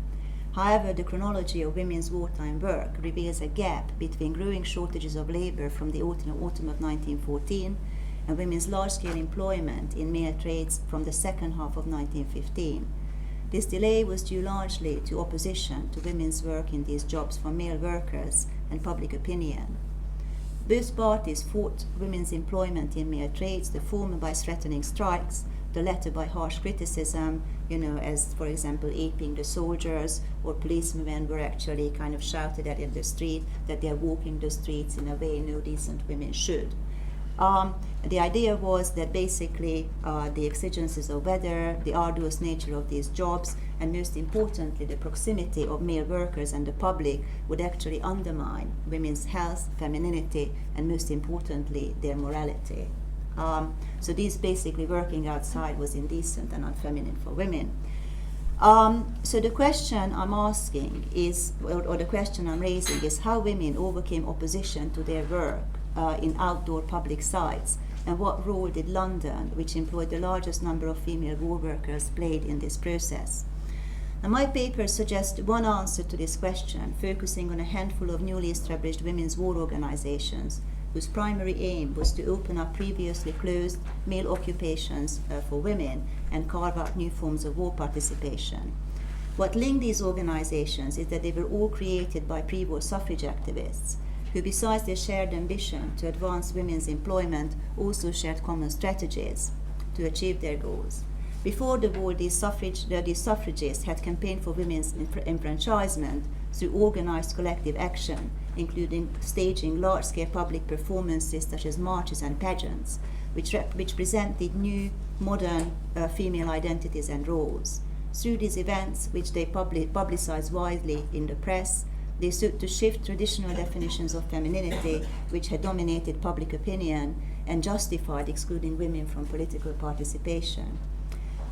However, the chronology of women's wartime work reveals a gap between growing shortages of labor from the autumn of 1914 and women's large-scale employment in male trades from the second half of 1915. This delay was due largely to opposition to women's work in these jobs from male workers and public opinion. Both parties fought women's employment in male trades, the former by threatening strikes, the latter by harsh criticism, as for example aping the soldiers, or policemen were actually kind of shouted at in the street that they're walking the streets in a way no decent women should. The idea was that basically the exigencies of weather, the arduous nature of these jobs, and most importantly the proximity of male workers and the public would actually undermine women's health, femininity, and most importantly their morality. So these basically working outside was indecent and unfeminine for women. So the question I'm asking is, or the question I'm raising is how women overcame opposition to their work in outdoor public sites, and what role did London, which employed the largest number of female war workers, played in this process. Now, my papers suggest one answer to this question, focusing on a handful of newly established women's war organizations, whose primary aim was to open up previously closed male occupations for women and carve out new forms of war participation. What linked these organizations is that they were all created by pre-war suffrage activists, who besides their shared ambition to advance women's employment also shared common strategies to achieve their goals. Before the war, these suffragists had campaigned for women's enfranchisement through organized collective action, including staging large-scale public performances such as marches and pageants, which presented new, modern female identities and roles. Through these events, which they publicized widely in the press, they sought to shift traditional definitions of femininity, which had dominated public opinion and justified excluding women from political participation.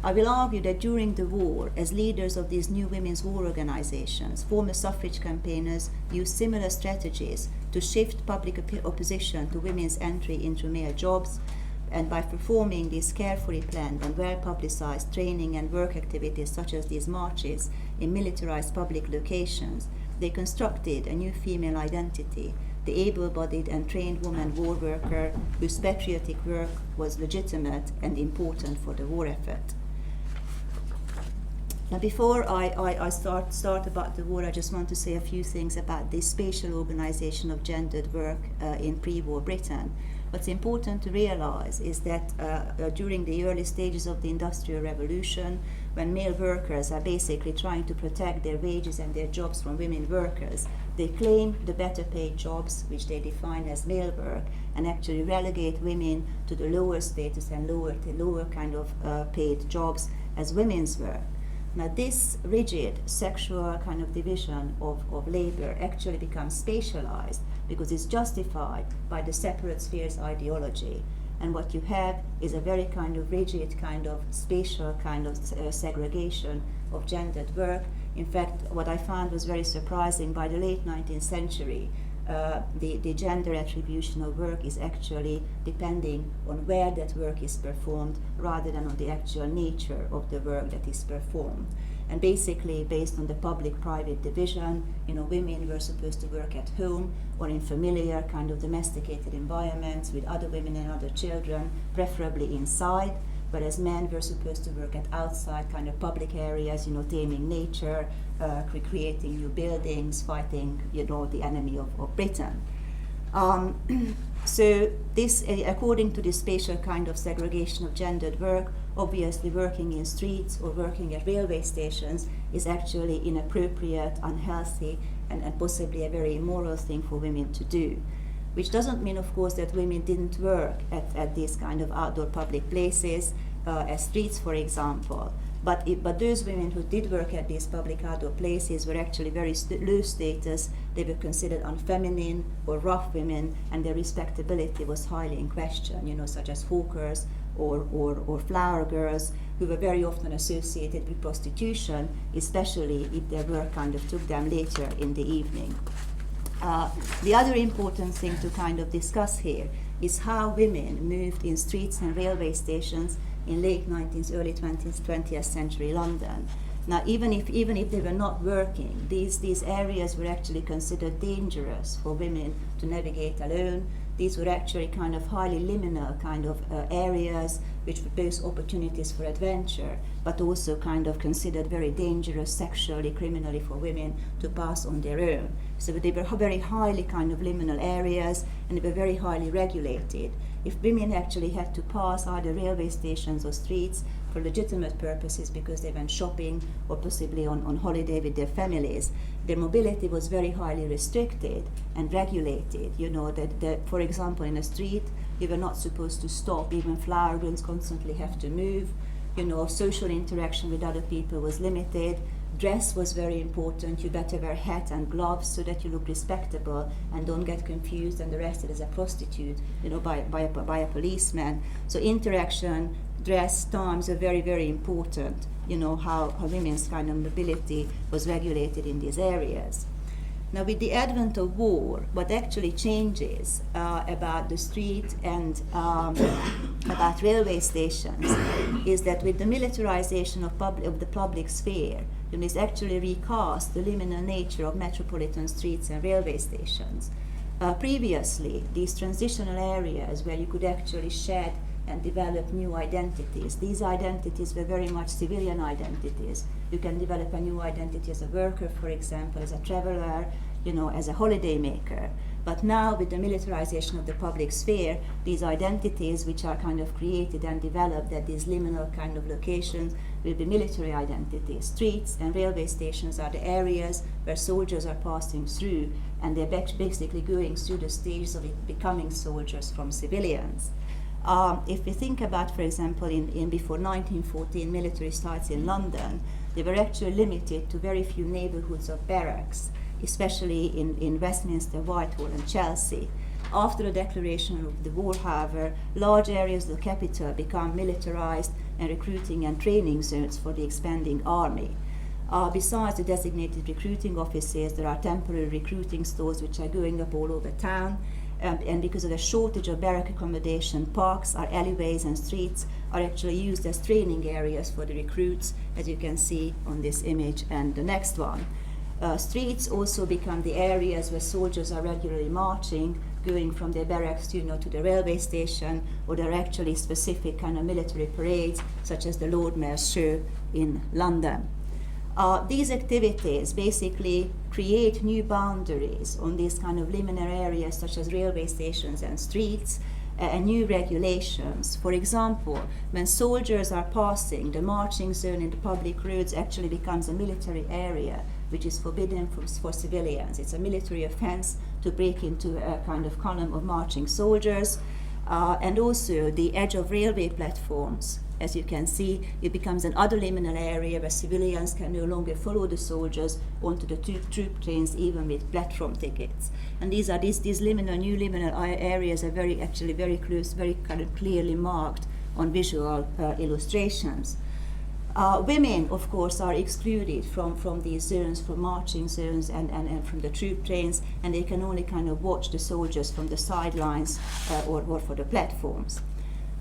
I will argue that during the war, as leaders of these new women's war organizations, former suffrage campaigners used similar strategies to shift public opposition to women's entry into male jobs, and by performing these carefully planned and well-publicized training and work activities such as these marches in militarized public locations, they constructed a new female identity, the able-bodied and trained woman war worker whose patriotic work was legitimate and important for the war effort. Now, before I start about the war, I just want to say a few things about the spatial organization of gendered work in pre-war Britain. What's important to realize is that during the early stages of the Industrial Revolution, when male workers are basically trying to protect their wages and their jobs from women workers, they claim the better paid jobs, which they define as male work, and actually relegate women to the lower status and lower kind of paid jobs as women's work. Now, this rigid sexual kind of division of labor actually becomes spatialized because it's justified by the separate spheres ideology. And what you have is a very kind of rigid kind of spatial kind of segregation of gendered work. In fact, what I found was very surprising. By the late 19th century, the gender attribution of work is actually depending on where that work is performed rather than on the actual nature of the work that is performed. And basically, based on the public-private division, women were supposed to work at home or in familiar kind of domesticated environments with other women and other children, preferably inside, whereas men were supposed to work at outside kind of public areas, taming nature, creating new buildings, fighting, the enemy of Britain. So this, according to this spatial kind of segregation of gendered work, obviously working in streets or working at railway stations is actually inappropriate, unhealthy, and possibly a very immoral thing for women to do. Which doesn't mean, of course, that women didn't work at these kind of outdoor public places, as streets, for example. But those women who did work at these public outdoor places were actually very low status. They were considered unfeminine or rough women, and their respectability was highly in question, such as hawkers or flower girls, who were very often associated with prostitution, especially if their work kind of took them later in the evening. The other important thing to kind of discuss here is how women moved in streets and railway stations in late 19th, early 20th century London. Now, even if they were not working, these areas were actually considered dangerous for women to navigate alone. These were actually kind of highly liminal kind of areas which were both opportunities for adventure, but also kind of considered very dangerous sexually, criminally for women to pass on their own. So they were very highly kind of liminal areas, and they were very highly regulated. If women actually had to pass either railway stations or streets for legitimate purposes because they went shopping or possibly on holiday with their families, their mobility was very highly restricted and regulated. For example, in a street, you were not supposed to stop. Even flower girls constantly have to move. Social interaction with other people was limited. Dress was very important. You better wear hat and gloves so that you look respectable and don't get confused and arrested as a prostitute, by a policeman. So interaction, dress, times are very, very important. How women's kind of mobility was regulated in these areas. Now, with the advent of war, what actually changes about the street and about railway stations is that with the militarization of the public sphere, it's actually recast the liminal nature of metropolitan streets and railway stations. Previously, these transitional areas where you could actually shed and develop new identities. These identities were very much civilian identities. You can develop a new identity as a worker, for example, as a traveler, as a holiday maker. But now, with the militarization of the public sphere, these identities which are kind of created and developed at these liminal kind of locations will be military identities. Streets and railway stations are the areas where soldiers are passing through, and they're basically going through the stages of becoming soldiers from civilians. If we think about, for example, in before 1914 military sites in London, they were actually limited to very few neighborhoods of barracks, especially in Westminster, Whitehall and Chelsea. After the declaration of the war, however, large areas of the capital become militarized and recruiting and training zones for the expanding army. Besides the designated recruiting offices, there are temporary recruiting stores which are going up all over town. And because of the shortage of barrack accommodation, parks, our alleyways and streets are actually used as training areas for the recruits, as you can see on this image and the next one. Streets also become the areas where soldiers are regularly marching, going from their barracks to the railway station, or there are actually specific kind of military parades, such as the Lord Mayor's Show in London. These activities basically create new boundaries on these kind of liminal areas such as railway stations and streets, and new regulations. For example, when soldiers are passing, the marching zone in the public roads actually becomes a military area, which is forbidden for civilians. It's a military offense to break into a kind of column of marching soldiers. And also the edge of railway platforms. As you can see, it becomes an other liminal area where civilians can no longer follow the soldiers onto the troop trains, even with platform tickets. And these liminal, new liminal areas are very close, very kind of clearly marked on visual illustrations. Women, of course, are excluded from these zones, from marching zones and from the troop trains, and they can only kind of watch the soldiers from the sidelines or for the platforms.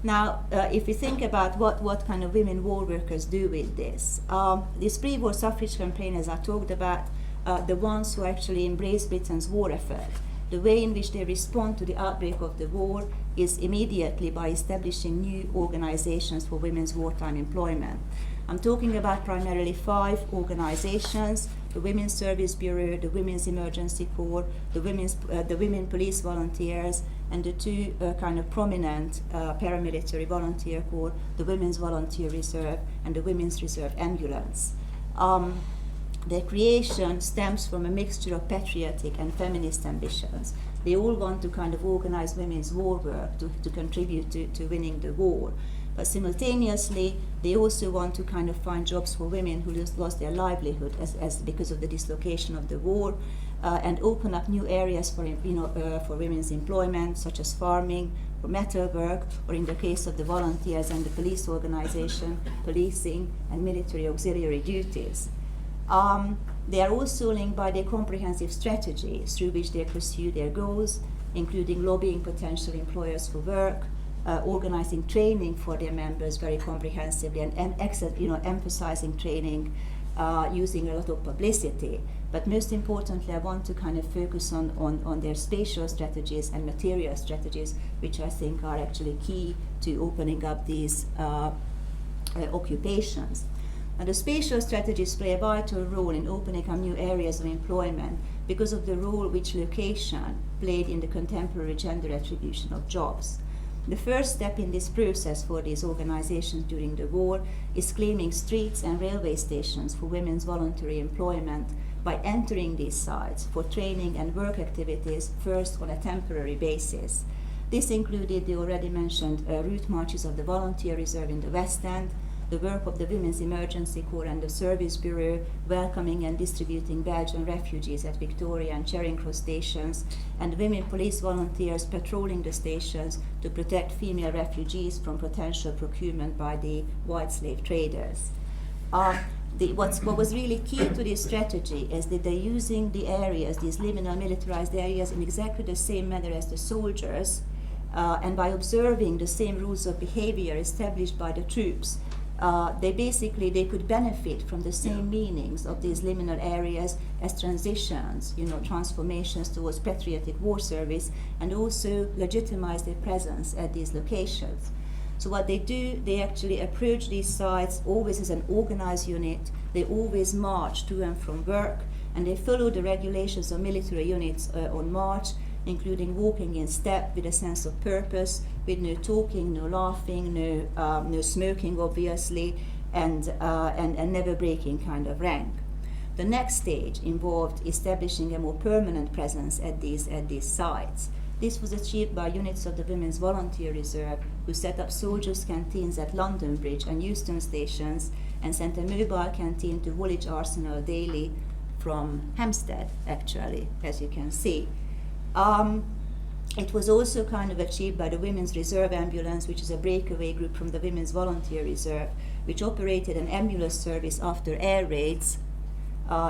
Now, if we think about what kind of women war workers do with this pre-war suffrage campaign, as I talked about, the ones who actually embrace Britain's war effort, the way in which they respond to the outbreak of the war is immediately by establishing new organizations for women's wartime employment. I'm talking about primarily 5 organizations: the Women's Service Bureau, the Women's Emergency Corps, the Women Police Volunteers, and the 2 kind of prominent paramilitary volunteer corps, the Women's Volunteer Reserve and the Women's Reserve Ambulance. Their creation stems from a mixture of patriotic and feminist ambitions. They all want to kind of organize women's war work to contribute to winning the war. But simultaneously, they also want to kind of find jobs for women who lost their livelihood as because of the dislocation of the war, and open up new areas for women's employment, such as farming, or metalwork, or in the case of the volunteers and the police organization, policing and military auxiliary duties. They are also linked by their comprehensive strategies through which they pursue their goals, including lobbying potential employers for work, organizing training for their members very comprehensively, and emphasizing training, using a lot of publicity. But most importantly, I want to kind of focus on their spatial strategies and material strategies, which I think are actually key to opening up these occupations. And the spatial strategies play a vital role in opening up new areas of employment because of the role which location played in the contemporary gender attribution of jobs. The first step in this process for these organizations during the war is claiming streets and railway stations for women's voluntary employment by entering these sites for training and work activities first on a temporary basis. This included the already mentioned route marches of the Volunteer Reserve in the West End, the work of the Women's Emergency Corps and the Service Bureau, welcoming and distributing Belgian refugees at Victoria and Charing Cross stations, and women police volunteers patrolling the stations to protect female refugees from potential procurement by the white slave traders. What was really key to this strategy is that they're using the areas, these liminal militarized areas, in exactly the same manner as the soldiers, and by observing the same rules of behavior established by the troops. They could benefit from the same meanings of these liminal areas as transitions, transformations towards patriotic war service, and also legitimize their presence at these locations. So what they do, they actually approach these sites always as an organized unit. They always march to and from work, and they follow the regulations of military units on march, including walking in step with a sense of purpose, with no talking, no laughing, no smoking, obviously, and never breaking kind of rank. The next stage involved establishing a more permanent presence at these sites. This was achieved by units of the Women's Volunteer Reserve, who set up soldiers' canteens at London Bridge and Euston stations, and sent a mobile canteen to Woolwich Arsenal daily from Hampstead, actually, as you can see. It was also kind of achieved by the Women's Reserve Ambulance, which is a breakaway group from the Women's Volunteer Reserve, which operated an ambulance service after air raids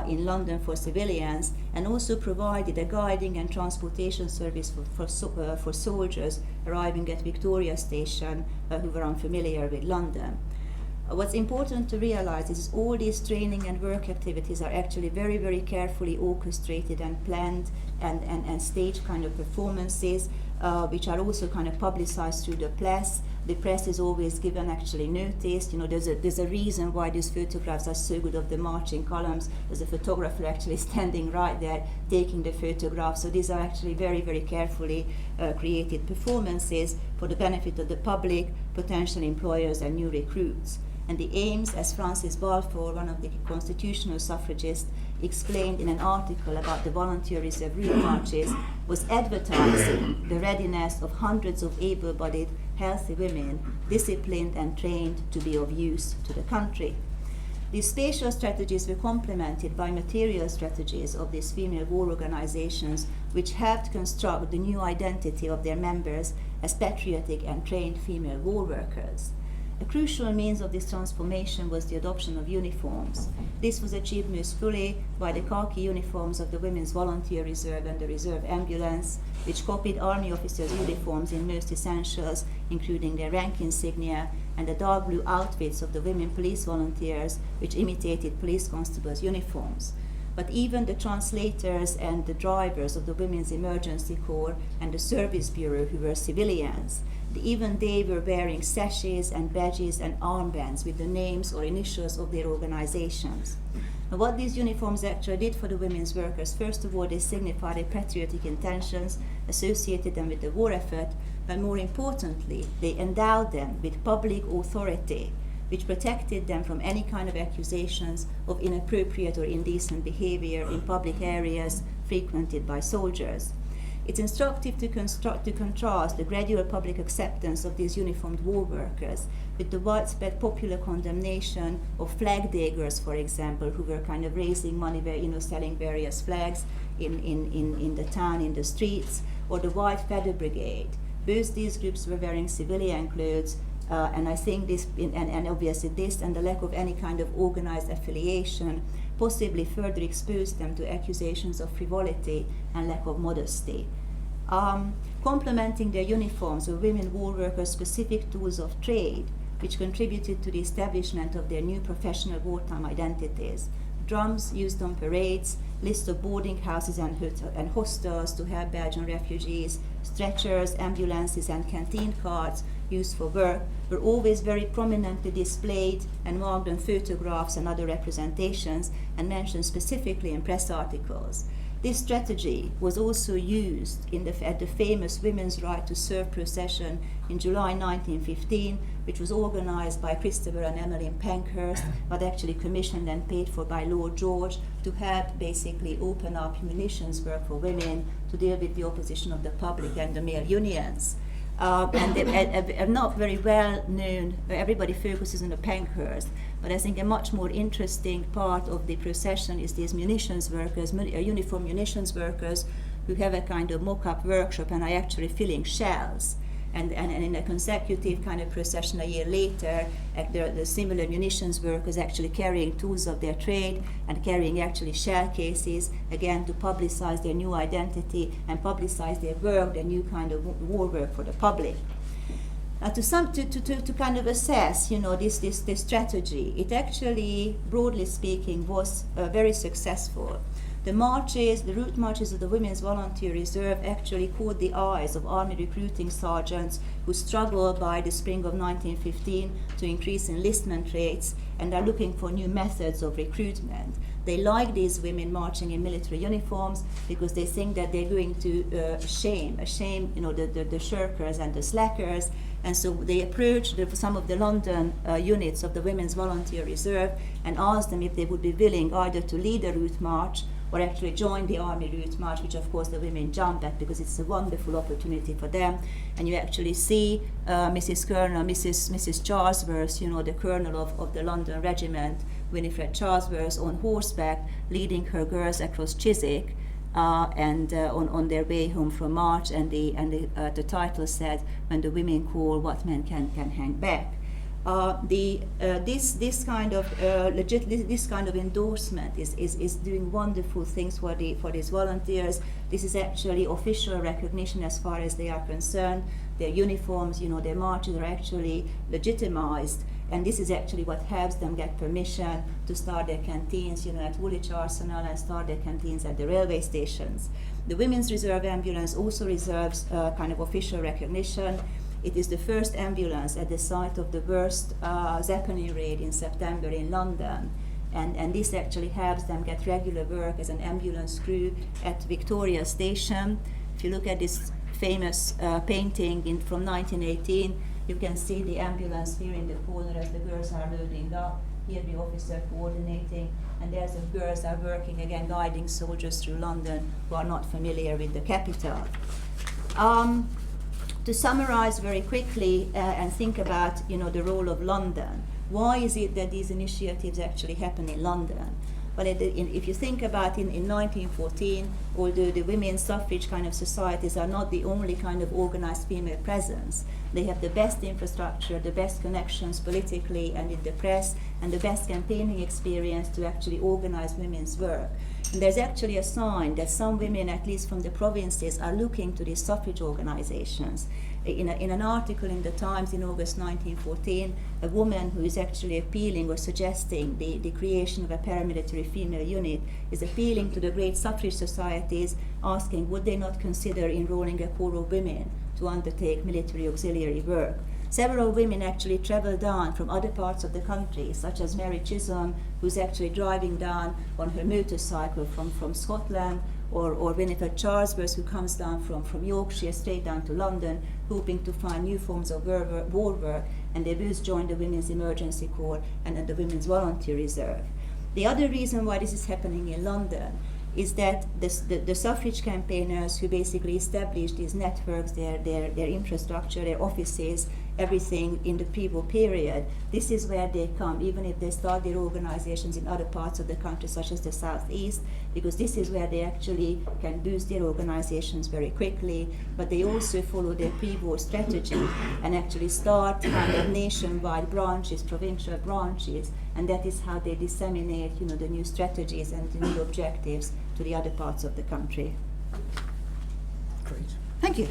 in London for civilians, and also provided a guiding and transportation service for soldiers arriving at Victoria Station who were unfamiliar with London. What's important to realize is all these training and work activities are actually very, very carefully orchestrated and planned and staged kind of performances, which are also kind of publicized through the press. The press is always given actually notice. You know, there's a reason why these photographs are so good of the marching columns. There's a photographer actually standing right there taking the photograph. So these are actually very, very carefully created performances for the benefit of the public, potential employers, and new recruits. And the aims, as Frances Balfour, one of the constitutional suffragists, explained in an article about the volunteer reserve route marches, was advertising the readiness of hundreds of able-bodied, healthy women, disciplined and trained to be of use to the country. These spatial strategies were complemented by material strategies of these female war organizations, which helped construct the new identity of their members as patriotic and trained female war workers. A crucial means of this transformation was the adoption of uniforms. This was achieved most fully by the khaki uniforms of the Women's Volunteer Reserve and the Reserve Ambulance, which copied army officers' uniforms in most essentials, including their rank insignia, and the dark blue outfits of the women police volunteers, which imitated police constables' uniforms. But even the translators and the drivers of the Women's Emergency Corps and the Service Bureau, who were civilians, even they were wearing sashes and badges and armbands with the names or initials of their organizations. Now, what these uniforms actually did for the women's workers, first of all, they signified their patriotic intentions, associated them with the war effort, but more importantly, they endowed them with public authority, which protected them from any kind of accusations of inappropriate or indecent behavior in public areas frequented by soldiers. It's instructive to contrast the gradual public acceptance of these uniformed war workers with the widespread popular condemnation of flag diggers, for example, who were kind of raising money, selling various flags in the town, in the streets, or the White Feather Brigade. Both these groups were wearing civilian clothes, and I think this, and obviously this and the lack of any kind of organized affiliation possibly further exposed them to accusations of frivolity and lack of modesty. Complementing their uniforms were women war workers' specific tools of trade, which contributed to the establishment of their new professional wartime identities. Drums used on parades, lists of boarding houses and hostels to help Belgian refugees, stretchers, ambulances, and canteen carts used for work were always very prominently displayed and marked on photographs and other representations and mentioned specifically in press articles. This strategy was also used at the famous Women's Right to Serve procession in July 1915, which was organized by Christopher and Emmeline Pankhurst, but actually commissioned and paid for by Lord George to help basically open up munitions work for women to deal with the opposition of the public and the male unions. And they are not very well known. Everybody focuses on the Pankhurst, but I think a much more interesting part of the procession is these munitions workers, uniform munitions workers, who have a kind of mock-up workshop and are actually filling shells. And in a consecutive kind of procession a year later, the similar munitions workers actually carrying tools of their trade and carrying actually shell cases, again to publicize their new identity and publicize their work, their new kind of war work for the public. To kind of assess, this strategy, it actually, broadly speaking, was very successful. The route marches of the Women's Volunteer Reserve actually caught the eyes of army recruiting sergeants who struggled by the spring of 1915 to increase enlistment rates, and are looking for new methods of recruitment. They like these women marching in military uniforms because they think that they're going to shame the shirkers and the slackers, and so they approach some of the London units of the Women's Volunteer Reserve and ask them if they would be willing either to lead a route march or actually join the army route march, which of course the women jump at because it's a wonderful opportunity for them. And you actually see Mrs. Charlesworth, the colonel of the London regiment, Winifred Charlesworth, on horseback, leading her girls across Chiswick and on their way home from march. And the title said, "When the women call, what men can hang back." This kind of endorsement is doing wonderful things for these volunteers. This is actually official recognition as far as they are concerned. Their uniforms, their marches are actually legitimized, and this is actually what helps them get permission to start their canteens, at Woolwich Arsenal, and start their canteens at the railway stations. The Women's Reserve Ambulance also reserves kind of official recognition. It is the first ambulance at the site of the worst Zeppelin raid in September in London. And this actually helps them get regular work as an ambulance crew at Victoria Station. If you look at this famous painting from 1918, you can see the ambulance here in the corner as the girls are loading up. Here the officer coordinating, and there's the girls are working again, guiding soldiers through London who are not familiar with the capital. To summarize very quickly and think about the role of London, why is it that these initiatives actually happen in London? Well, if you think about in 1914, although the women's suffrage kind of societies are not the only kind of organized female presence, they have the best infrastructure, the best connections politically and in the press, and the best campaigning experience to actually organize women's work. And there's actually a sign that some women, at least from the provinces, are looking to these suffrage organizations. In an article in the Times in August 1914, a woman who is actually appealing or suggesting the creation of a paramilitary female unit is appealing to the great suffrage societies, asking would they not consider enrolling a corps of women to undertake military auxiliary work. Several women actually travel down from other parts of the country, such as Mary Chisholm, who's actually driving down on her motorcycle from Scotland, or Winifred Charlesworth, who comes down from Yorkshire straight down to London, hoping to find new forms of war work, and they both join the Women's Emergency Corps and then the Women's Volunteer Reserve. The other reason why this is happening in London is that the suffrage campaigners who basically established these networks, their infrastructure, their offices, everything in the pre-war period, this is where they come, even if they start their organizations in other parts of the country, such as the southeast, because this is where they actually can boost their organizations very quickly, but they also follow their pre-war strategy and actually start kind of nationwide branches, provincial branches, and that is how they disseminate, the new strategies and the new objectives to the other parts of the country. Great. Thank you. Is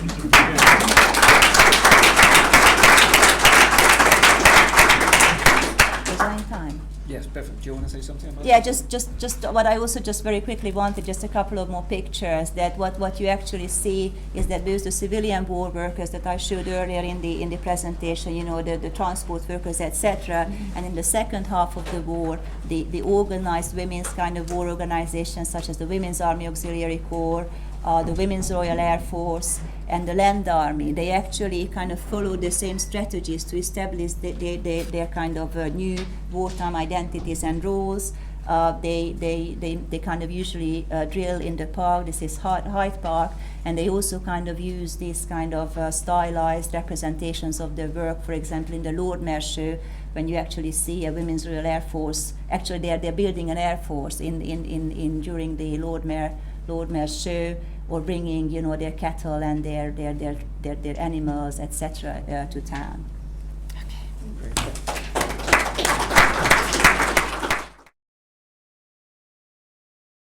there any time? Yes, perfect. Do you want to say something about Yeah, that? just what I also just very quickly wanted, just a couple of more pictures, that what you actually see is that both the civilian war workers that I showed earlier in the presentation, the transport workers, etc., and in the second half of the war, the organized women's kind of war organizations, such as the Women's Army Auxiliary Corps, the Women's Royal Air Force, and the Land Army, they actually kind of follow the same strategies to establish their kind of new wartime identities and roles. They kind of usually drill in the park. This is Hyde Park, and they also kind of use these kind of stylized representations of their work. For example, in the Lord Mayor show, when you actually see a Women's Royal Air Force, actually they're building an air force in during the Lord Mayor show, or bringing their cattle and their animals, etc., to town.